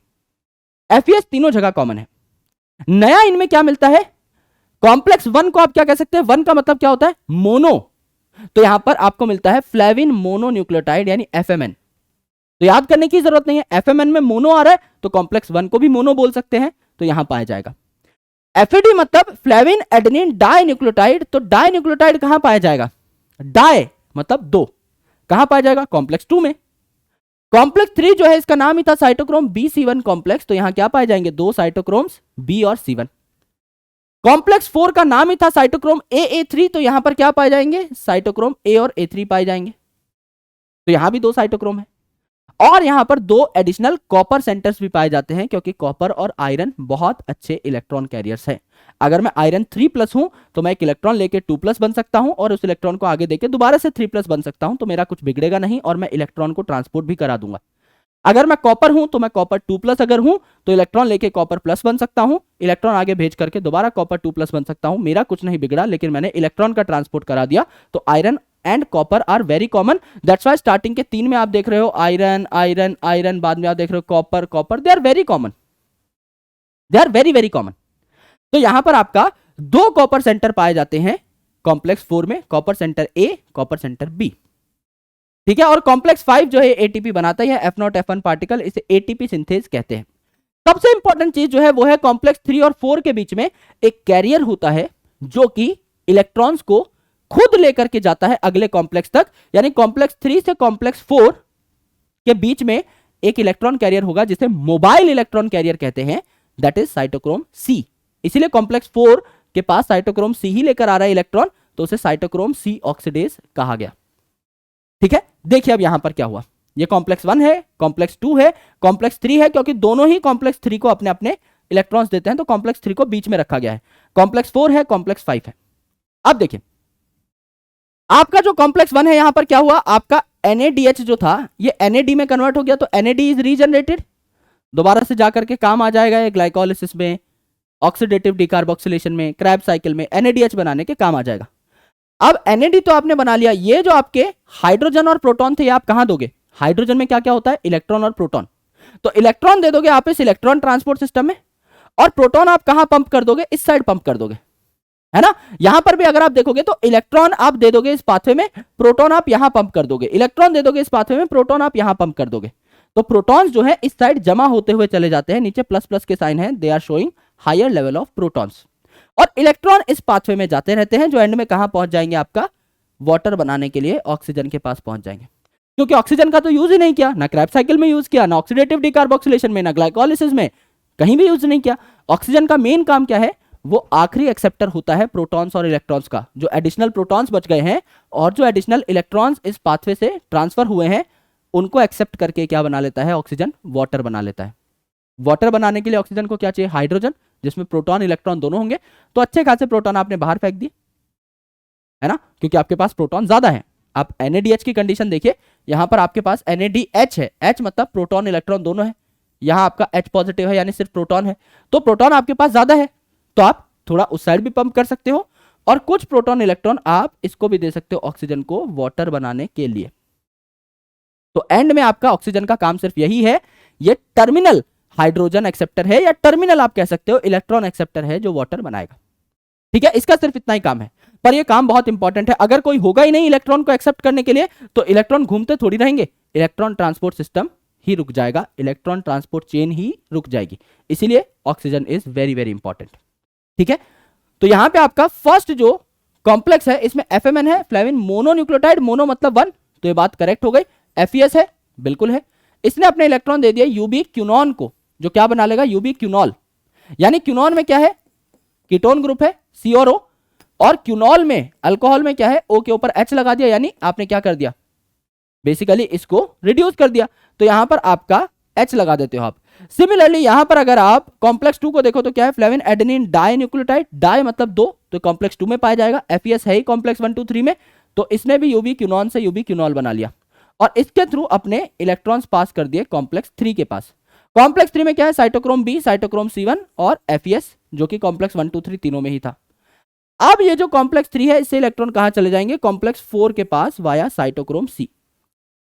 FeS तीनों जगह कॉमन है। नया इनमें क्या मिलता है, कॉम्प्लेक्स 1 को आप क्या कह सकते हैं, 1 का मतलब क्या होता है, मोनो। तो यहां पर आपको मिलता है फ्लेविन मोनोन्यूक्लियोटाइड यानी FMN। तो याद करने की जरूरत नहीं है, FMN में मोनो आ रहा है, तो कॉम्प्लेक्स 1 को भी मोनो बोल सकते हैं, तो यहां पाया जाएगा। FAD मतलब फ्लेविन एडेनिन डाई न्यूक्लियोटाइड। तो डाई न्यूक्लियोटाइड कहां पाया जाएगा, डाई मतलब 2, कहां पाया जाएगा, कॉम्प्लेक्स 2 में। कॉम्प्लेक्स 3 जो है, इसका नाम ही था साइटोक्रोम BC1 कॉम्प्लेक्स, तो यहां क्या पाए जाएंगे, 2 साइटोक्रोम्स B और C1। कॉम्प्लेक्स 4 का नाम ही था साइटोक्रोम AA3, तो यहां पर क्या पाए जाएंगे, साइटोक्रोम A और A3 पाए जाएंगे, तो यहां भी 2 साइटोक्रोम है। और यहां पर 2 एडिशनल कॉपर सेंटर्स भी पाए जाते हैं, क्योंकि कॉपर और आयरन बहुत अच्छे इलेक्ट्रॉन कैरियर्स हैं। अगर मैं आयरन 3+ हूं, तो मैं एक इलेक्ट्रॉन लेके 2+ बन सकता हूं, और उस इलेक्ट्रॉन को आगे देके दोबारा से 3+ बन सकता हूं, तो मेरा कुछ बिगड़ेगा नहीं, और मैं इलेक्ट्रॉन को ट्रांसपोर्ट भी करा दूंगा। अगर मैं कॉपर हूं, तो मैं कॉपर 2+ अगर हूं, तो इलेक्ट्रॉन लेके कॉपर प्लस बन सकता हूं, इलेक्ट्रॉन आगे भेज करके दोबारा कॉपर 2+ बन सकता हूं, मेरा कुछ नहीं बिगड़ा, लेकिन मैंने इलेक्ट्रॉन का ट्रांसपोर्ट करा दिया। तो iron and copper are very common, that's why starting के 3 में आप देख रहे हो आयरन आयरन आयरन, बाद में आप देख रहे हो copper copper, they are very common, they are very very common. तो यहां पर आपका 2 कॉपर सेंटर पाए जाते हैं कॉम्प्लेक्स 4 में, copper centre A, copper centre B, ठीक है। और कॉम्प्लेक्स 5 जो है ATP बनाता है, F0 F1 पार्टिकल, इसे ATP सिंथेज कहते हैं। सबसे इंपॉर्टेंट चीज जो है वो है कॉम्प्लेक्स 3 और 4 के बीच में एक कैरियर होता है, जो कि इलेक्ट्रॉन्स को खुद लेकर के जाता है अगले कॉम्प्लेक्स तक। यानी कॉम्प्लेक्स 3 से कॉम्प्लेक्स 4 के बीच में एक इलेक्ट्रॉन कैरियर होगा, जिसे मोबाइल इलेक्ट्रॉन कैरियर कहते हैं, दैट इज साइटोक्रोम C। इसीलिए कॉम्प्लेक्स 4 के पास साइटोक्रोम C ही लेकर आ रहा है इलेक्ट्रॉन, तो उसे साइटोक्रोम C ऑक्सीडेज कहा गया, ठीक है। देखिए अब यहां पर क्या हुआ, ये कॉम्प्लेक्स 1 है, कॉम्प्लेक्स 2 है, कॉम्प्लेक्स 3 है, क्योंकि दोनों ही कॉम्प्लेक्स 3 को अपने अपने इलेक्ट्रॉन्स देते हैं, तो कॉम्प्लेक्स 3 को बीच में रखा गया है। कॉम्प्लेक्स 4 है, कॉम्प्लेक्स 5 है। अब देखिए आपका जो कॉम्प्लेक्स 1 है यहां पर क्या हुआ, आपका NADH जो था ये NAD में कन्वर्ट हो गया, तो NAD इज रीजनरेटेड, दोबारा से जाकर के काम आ जाएगा ये ग्लाइकोलिसिस में, ऑक्सीडेटिव डिकार्बोक्सिलेशन में, क्रैब साइकिल में NADH बनाने के काम आ जाएगा। अब NAD तो आपने बना लिया, ये जो आपके हाइड्रोजन और प्रोटॉन थे ये आप कहां दोगे, हाइड्रोजन में क्या क्या होता है, इलेक्ट्रॉन और प्रोटॉन, तो इलेक्ट्रॉन दे दोगे आप इस इलेक्ट्रॉन ट्रांसपोर्ट सिस्टम में, और प्रोटॉन आप कहां पंप कर दोगे, इस साइड पंप कर दोगे, है ना। यहां पर भी अगर आप देखोगे तो इलेक्ट्रॉन आप दे दोगे इस पाथवे में, प्रोटॉन आप यहां पंप कर दोगे, इलेक्ट्रॉन दे दोगे इस पाथवे में, प्रोटॉन आप यहां पंप कर दोगे, तो प्रोटॉन्स जो है इस साइड जमा होते हुए चले जाते हैं, नीचे प्लस प्लस के साइन है, they are showing higher level of protons, और इलेक्ट्रॉन इस पाथवे में जाते रहते हैं, जो एंड में कहां पहुंच जाएंगे, आपका वाटर बनाने के लिए ऑक्सीजन के पास पहुंच जाएंगे, क्योंकि ऑक्सीजन का तो यूज ही नहीं किया, ना क्रैब साइकिल में यूज किया, ना ऑक्सीडेटिव डिकार्बोक्सिलेशन में, ना ग्लाइकोलिसिस में, कहीं भी यूज नहीं किया। ऑक्सीजन का मेन काम क्या है, वो आखिरी एक्सेप्टर होता है प्रोटॉन्स और इलेक्ट्रॉन्स का, जो एडिशनल प्रोटॉन्स बच गए हैं और जो एडिशनल इलेक्ट्रॉन्स इस पाथवे से ट्रांसफर हुए हैं उनको एक्सेप्ट करके क्या बना लेता है, ऑक्सीजन वाटर बना लेता है। वाटर बनाने के लिए ऑक्सीजन को क्या चाहिए, हाइड्रोजन, जिसमें प्रोटॉन इलेक्ट्रॉन दोनों होंगे, तो अच्छे खासे प्रोटॉन आपने बाहर फेंक दिए, है ना, क्योंकि आपके पास प्रोटॉन ज्यादा है। आप NADH की कंडीशन देखिए, यहां पर आपके पास NADH है, H मतलब प्रोटॉन इलेक्ट्रॉन दोनों है, यहां आपका H पॉजिटिव है यानी सिर्फ प्रोटॉन है, तो प्रोटॉन आपके पास ज्यादा है, तो आप थोड़ा उस साइड भी पंप कर सकते हो, और कुछ प्रोटॉन इलेक्ट्रॉन आप इसको भी दे सकते हो ऑक्सीजन को वाटर बनाने के लिए। तो एंड में आपका ऑक्सीजन का काम सिर्फ यही है, ये टर्मिनल हाइड्रोजन एक्सेप्टर है, या टर्मिनल आप कह सकते हो इलेक्ट्रॉन एक्सेप्टर है जो वाटर बनाएगा, ठीक है, इसका सिर्फ इतना ही काम है, पर ये काम बहुत इंपॉर्टेंट है। अगर कोई होगा ही नहीं इलेक्ट्रॉन को एक्सेप्ट करने के लिए, तो इलेक्ट्रॉन घूमते थोड़ी रहेंगे, इलेक्ट्रॉन ट्रांसपोर्ट सिस्टम ही रुक जाएगा, इलेक्ट्रॉन ट्रांसपोर्ट चेन ही रुक जाएगी, इसीलिए oxygen is very very important, ठीक है। तो यहां पे आपका फर्स्ट जो कॉम्प्लेक्स है इसमें FMN है, फ्लेविन मोनोन्यूक्लियोटाइड, मोनो मतलब 1, तो ये बात करेक्ट हो गई। FES है, बिल्कुल है, इसने अपने इलेक्ट्रॉन दे दिया यूबी क्यूनॉन को, जो क्या बना लेगा, यूबी क्यूनॉल, यानी क्यूनॉन में क्या है, कीटोन ग्रुप है C और O, और क्यूनॉल में अल्कोहल में क्या है, O के ऊपर H लगा दिया, यानी आपने क्या कर दिया, बेसिकली इसको रिड्यूस कर दिया, तो यहां पर आपका H लगा देते हो आप। सिमिलरली यहां पर अगर आप कॉम्प्लेक्स 2 को देखो तो क्या है, flavin adenine dinucleotide, di मतलब 2, तो कॉम्प्लेक्स 2 में पाया जाएगा, FES है ही कॉम्प्लेक्स 1 2 3 में, तो इसने भी यूबी क्यूनॉन से यूबी क्यूनॉल बना लिया, और इसके थ्रू अपने इलेक्ट्रॉन्स पास कर दिए कॉम्प्लेक्स 3 के पास। कॉम्प्लेक्स 3 में क्या है, साइटोक्रोम B, साइटोक्रोम C1 और FES, जो कि कॉम्प्लेक्स 1 2 3 तीनों में ही था। अब ये जो कॉम्प्लेक्स 3 है इससे इलेक्ट्रॉन कहां चले जाएंगे, कॉम्प्लेक्स 4 के पास वाया साइटोक्रोम C।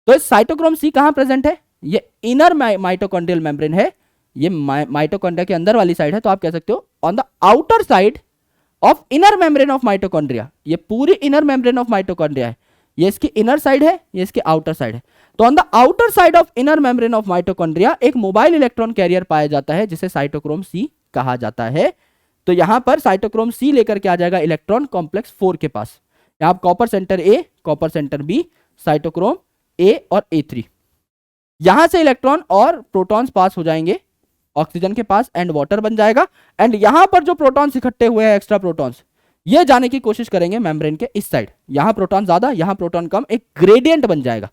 तो इस साइटोक्रोम C कहां प्रेजेंट है, ये इनर माइटोकॉन्ड्रियल मेम्ब्रेन है, ये माइटोकॉन्ड्रिया के अंदर वाली साइड है, तो आप कह सकते हो on the outer side of inner membrane of mitochondria, ये पूरी इनर मेम्ब्रेन ऑफ माइटोकॉन्ड्रिया है, ये इसकी इनर साइड है, ये इसकी आउटर साइड है, तो on the outer side of inner membrane of mitochondria एक मोबाइल इलेक्ट्रॉन कैरियर पाया जाता है जिसे साइटोक्रोम C कहा जाता है। तो यहां पर साइटोक्रोम C लेकर के आ जाएगा इलेक्ट्रॉन कॉम्प्लेक्स 4 के पास, यहां copper centre A, copper centre B, cytochrome A और A3, यहां से इलेक्ट्रॉन और प्रोटॉन्स पास हो जाएंगे ऑक्सीजन के पास एंड वाटर बन जाएगा, एंड यहां पर जो प्रोटॉन्स इकट्ठे हुए हैं एक्स्ट्रा प्रोटॉन्स, ये जाने की कोशिश करेंगे मेम्ब्रेन के इस साइड, यहां प्रोटॉन ज्यादा यहां प्रोटॉन कम, एक ग्रेडियंट बन जाएगा,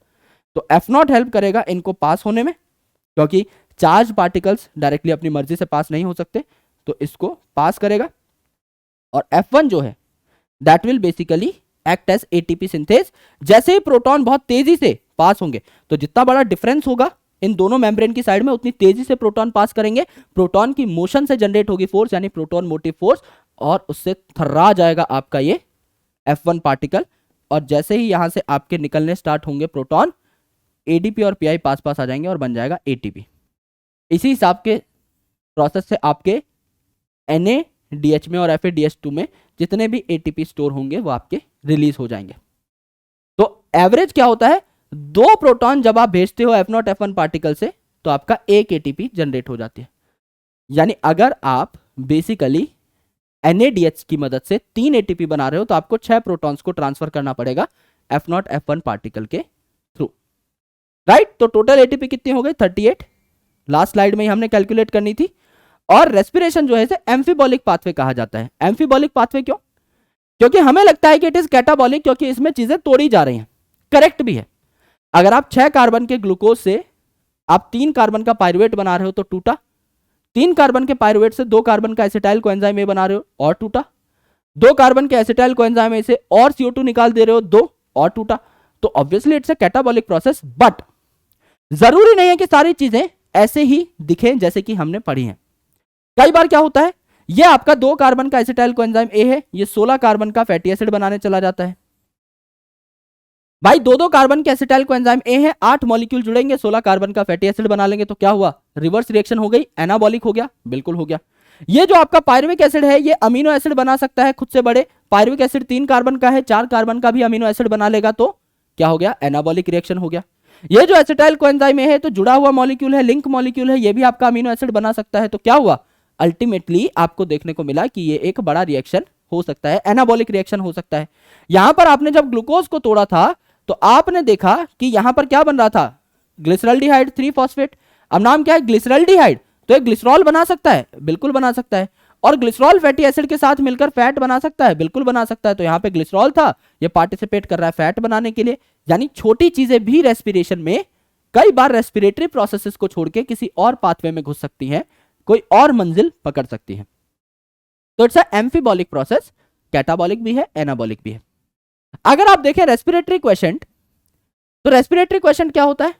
तो F0 हेल्प करेगा इनको पास होने में, क्योंकि चार्ज पार्टिकल्स डायरेक्टली अपनी मर्जी से पास नहीं हो सकते, तो इसको पास करेगा, और F1 जो है that will basically act as ATP synthase. जैसे ही प्रोटॉन बहुत तेजी से पास होंगे, तो जितना बड़ा डिफरेंस होगा इन दोनों मेम्ब्रेन की साइड में, उतनी तेजी से प्रोटॉन पास करेंगे, प्रोटॉन की मोशन से जनरेट होगी फोर्स, यानी प्रोटॉन मोटिव फोर्स, और उससे थर्रा जाएगा आपका ये F1 पार्टिकल, और जैसे ही यहां से आपके निकलने स्टार्ट होंगे प्रोटॉन, ADP और PI पास पास आ जाएंगे और बन जाएगा ATP। इसी हिसाब के प्रोसेस से आपके NADH में और FADH2 में जितने भी ATP स्टोर होंगे वो आपके रिलीज हो जाएंगे। तो एवरेज क्या होता है, 2 प्रोटॉन जब आप भेजते हो F0 F1 पार्टिकल से, तो आपका 1 ATP जनरेट हो जाती है, यानी अगर आप बेसिकली NADH की मदद से 3 ATP बना रहे हो, तो आपको 6 प्रोटॉन्स को ट्रांसफर करना पड़ेगा F0 F1 पार्टिकल के थ्रू, राइट। तो टोटल ATP कितनी हो गई, 38, लास्ट स्लाइड में ही हमने कैलकुलेट करनी थी। और रेस्पिरेशन जो है इसे एम्फीबॉलिक पाथवे कहा जाता है। एम्फीबॉलिक पाथवे क्यों, क्योंकि हमें लगता है कि इट इज कैटाबॉलिक, क्योंकि इसमें चीजें तोड़ी जा रही हैं, करेक्ट भी है। अगर आप 6 कार्बन के ग्लूकोज से आप 3 कार्बन का पायरुवेट बना रहे हो तो टूटा, 3 कार्बन के पायरुवेट से 2 कार्बन का एसिटाइल कोएंजाइम ए बना रहे हो और टूटा, 2 कार्बन के एसिटाइल कोएंजाइम ए से और CO2 निकाल दे रहे हो 2, और टूटा, तो obviously it's a catabolic process. But जरूरी नहीं है कि सारी चीजें ऐसे ही दिखें जैसे कि हमने पढ़ी हैं। कई बार क्या होता है, ये आपका 2 कार्बन का एसिटाइल कोएंजाइम ए है, ये 16 कार्बन का फैटी एसिड बनाने चला जाता है। भाई 2 कार्बन के एसिटाइल कोएंजाइम ए है, 8 मॉलिक्यूल जुड़ेंगे, 16 कार्बन का फैटी एसिड बना लेंगे, तो क्या हुआ, रिवर्स रिएक्शन हो गई, एनाबॉलिक हो गया, बिल्कुल हो गया। ये जो आपका पायरुविक एसिड है, ये अमीनो एसिड बना सकता है खुद से बड़े, पायरुविक एसिड 3 कार्बन का है, 4 कार्बन का भी अमीनो एसिड बना लेगा, तो क्या हो गया, एनाबॉलिक रिएक्शन हो गया। ये जो एसिटाइल कोएंजाइम ए है, तो जुड़ा हुआ मॉलिक्यूल है, लिंक मॉलिक्यूल है, ये भी आपका अमीनो एसिड बना सकता है, तो क्या हुआ, अल्टीमेटली आपको देखने को मिला कि ये एक बड़ा रिएक्शन हो सकता है, एनाबॉलिक रिएक्शन हो सकता है। यहां पर आपने जब ग्लूकोज को तोड़ा था तो आपने देखा कि यहां पर क्या बन रहा था, ग्लिसरॉल्डिहाइड 3 फॉस्फेट। अब नाम क्या है, ग्लिसरॉल्डिहाइड, तो एक ग्लिसरॉल बना सकता है, बिल्कुल बना सकता है, और ग्लिसरॉल फैटी एसिड के साथ मिलकर फैट बना सकता है, बिल्कुल बना सकता है। तो यहां पे ग्लिसरॉल था, ये पार्टिसिपेट कर रहा है फैट बनाने के लिए। यानी छोटी चीजें भी रेस्पिरेशन में कई बार रेस्पिरेटरी प्रोसेसेस को छोड़ के किसी और पाथवे में घुस सकती हैं, कोई और मंजिल पकड़ सकती हैं। तो it's a amphibolic process, catabolic भी है, एनाबॉलिक भी है। अगर आप देखें रेस्पिरेटरी क्वेश्चन, तो रेस्पिरेटरी क्वेश्चन क्या होता है,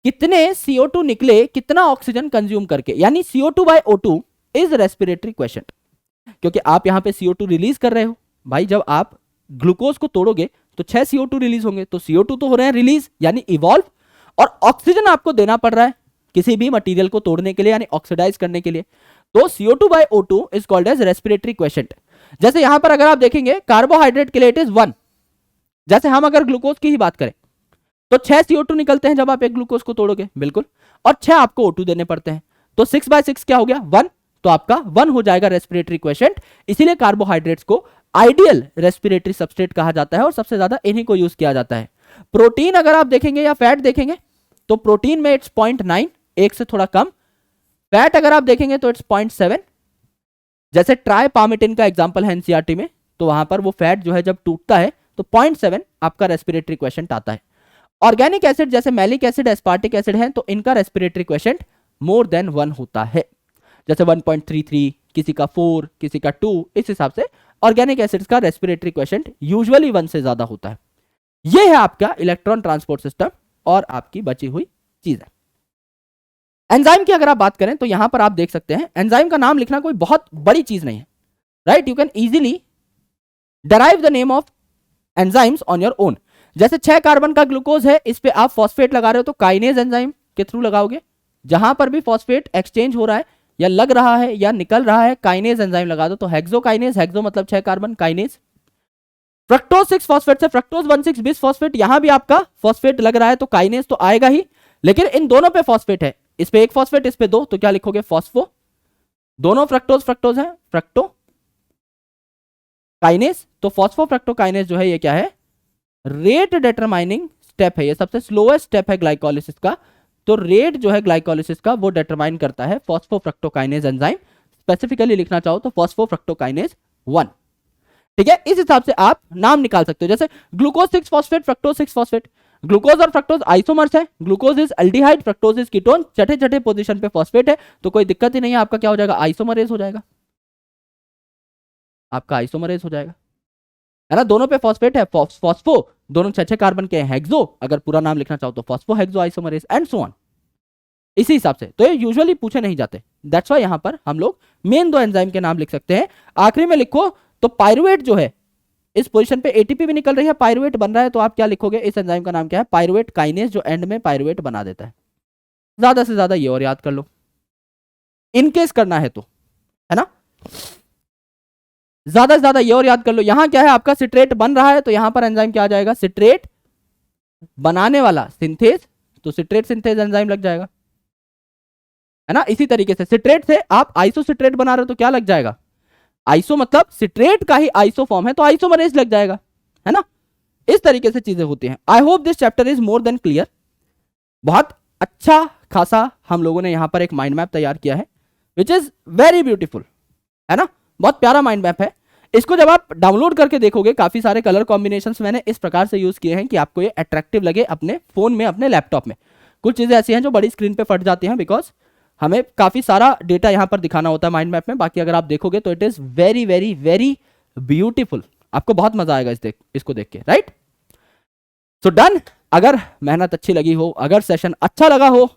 कितने CO2 निकले कितना ऑक्सीजन कंज्यूम करके, यानी CO2/O2 इज रेस्पिरेटरी क्वेश्चन। क्योंकि आप यहां पे CO2 रिलीज कर रहे हो, भाई जब आप ग्लूकोज को तोड़ोगे तो 6 CO2 रिलीज होंगे, तो CO2 तो हो रहे हैं रिलीज यानी इवॉल्व, और ऑक्सीजन आपको देना पड़ रहा है किसी भी मटेरियल को तोड़ने के लिए यानी ऑक्सीडाइज करने के लिए, तो CO2/O2 is called as respiratory question. जैसे यहां पर अगर आप देखेंगे कार्बोहाइड्रेट के लिए इट इज 1, जैसे हम अगर ग्लूकोज की ही बात करें तो 6 CO2 निकलते हैं जब आप एक ग्लूकोज को तोड़ोगे, बिल्कुल, और 6 आपको O2 देने पड़ते हैं, तो 6/6 क्या हो गया, 1, तो आपका 1 हो जाएगा रेस्पिरेटरी क्वेश्चन। इसीलिए कार्बोहाइड्रेट्स को आइडियल रेस्पिरेटरी सबस्ट्रेट कहा जाता है और सबसे ज्यादा इन्हीं को यूज किया जाता है। प्रोटीन अगर आप देखेंगे या फैट देखेंगे तो प्रोटीन में इट्स 0.9, एक से थोड़ा कम। फैट अगर आप देखेंगे तो इट्स 0.7, जैसे ट्राइपामिटिन का एग्जांपल है एनसीईआरटी में, तो वहां पर वो फैट जो है जब टूटता है तो 0.7 आपका रेस्पिरेटरी क्वेश्चन आता है। ऑर्गेनिक एसिड जैसे मैलिक एसिड, एस्पार्टिक एसिड है, तो इनका रेस्पिरेटरी क्वेश्चन मोर देन 1 होता है, जैसे 1.33, किसी का 4, किसी का 2, इस हिसाब से ऑर्गेनिक एसिड्स का रेस्पिरेटरी क्वेश्चन यूजुअली 1 से ज्यादा होता है। यह है आपका इलेक्ट्रॉन ट्रांसपोर्ट सिस्टम और आपकी बची हुई चीज है। एंजाइम की अगर आप बात करें तो यहां पर आप देख सकते हैं एंजाइम का नाम लिखना कोई बहुत बड़ी चीज नहीं है, right, you can easily derive the name of enzymes on your own। जैसे 6 कार्बन का ग्लूकोज है, इस पे आप फॉस्फेट लगा रहे हो तो काइनेज एंजाइम के थ्रू लगाओगे, जहां पर भी फॉस्फेट एक्सचेंज हो रहा है या लग रहा है या निकल रहा है काइनेज एंजाइम लगा दो, तो हेक्सोकाइनेज, हेक्सो मतलब 6 कार्बन, काइनेज। फ्रक्टोज 6 फॉस्फेट से फ्रक्टोज 1,6 बिस फॉस्फेट, यहां भी आपका फॉस्फेट लग रहा है तो काइनेज तो आएगा ही, लेकिन इन दोनों पे फॉस्फेट है, इस पे एक फॉस्फेट, इस पे 2, तो क्या लिखोगे, फॉस्फो। दोनों फ्रक्टोज फ्रक्टोज है, फ्रक्टो काइनेज, तो फॉस्फोफ्रक्टोकाइनेज जो है ये क्या है, रेट डिटरमाइनिंग स्टेप है, ये सबसे स्लोएस्ट स्टेप है ग्लाइकोलिसिस का, तो रेट जो है ग्लाइकोलिसिस का वो डिटरमाइन करता है फॉस्फोफ्रक्टोकाइनेज एंजाइम। स्पेसिफिकली लिखना चाहो तो फॉस्फोफ्रक्टोकाइनेज 1, ठीक है। इस हिसाब से आप नाम निकाल सकते हो, जैसे glucose 6 phosphate, fructose 6 phosphate, glucose और फ्रक्टोज आइसोमर्स है, glucose is aldehyde, fructose is ketone, छठे छठे पोजीशन पे फॉस्फेट है, तो कोई दिक्कत ही नहीं है, आपका क्या हो जाएगा, आइसोमरेज हो जाएगा, आपका आइसोमरेज हो जाएगा, है ना। दोनों पे फॉस्फेट है, फॉस्फो, दोनों 6 कार्बन के हैं, हेक्सो अगर पूरा नाम लिखना चाहो तो phospho hexo isomerase and so on, इसी हिसाब से। तो ये यूजुअली पूछे नहीं जाते, दैट्स व्हाई यहां पर हम लोग मेन 2 एंजाइम के नाम लिख सकते हैं। आखिरी में लिखो तो पायरुवेट जो है इस पोजीशन पे एटीपी भी निकल रही है, पायरुवेट बन रहा है, तो आप क्या लिखोगे, इस एंजाइम का नाम क्या है, पायरुवेट काइनेज, जो एंड में पायरुवेट बना देता है। ज्यादा से ज्यादा ये और याद कर लो, इनकेस करना है तो, है ना, ज्यादा से ज्यादा ये और याद कर लो। यहां क्या है, आपका सिट्रेट बन रहा है, तो यहां पर एंजाइम क्या आ जाएगा, सिट्रेट बनाने वाला सिंथेज, तो सिट्रेट सिंथेज एंजाइम लग जाएगा, है ना। इसी तरीके से सिट्रेट से आप आइसो सिट्रेट बना रहे हो तो क्या लग जाएगा, आइसो मतलब सिट्रेट का ही आइसो फॉर्म है तो आइसोमरेज लग जाएगा, है ना। इस तरीके से चीजें होती हैं। I hope this chapter is more than clear. बहुत अच्छा खासा हम लोगों ने यहां पर एक माइंड मैप तैयार किया है विच इज वेरी ब्यूटीफुल, है ना, बहुत प्यारा माइंड मैप है। इसको जब आप डाउनलोड करके देखोगे, काफी सारे कलर कॉम्बिनेशंस मैंने इस प्रकार से यूज किए हैं कि आपको ये अट्रैक्टिव लगे अपने फोन में, अपने लैपटॉप में। कुछ चीजें ऐसी हैं जो बड़ी स्क्रीन पे फट जाती हैं बिकॉज हमें काफी सारा डेटा यहां पर दिखाना होता है माइंड मैप में। बाकी अगर आप देखोगे तो it is very very very beautiful, आपको बहुत मजा आएगा इसको देख के, राइट। So done. अगर मेहनत अच्छी लगी हो, अगर सेशन अच्छा लगा हो,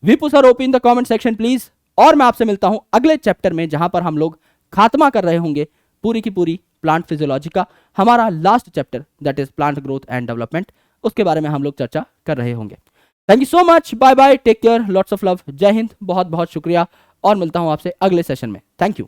we put our OP in the comment section please. और मैं आपसे मिलता हूं अगले चैप्टर में, जहां पर हम लोग खात्मा कर रहे होंगे पूरी की पूरी प्लांट फिजियोलॉजी का। हमारा last chapter that is plant growth and development, उसके बारे में हम लोग चर्चा कर रहे होंगे। Thank you so much, bye bye, take care, lots of love, Jai Hind, बहुत बहुत शुक्रिया, और मिलता हूं आपसे अगले सेशन में। Thank you.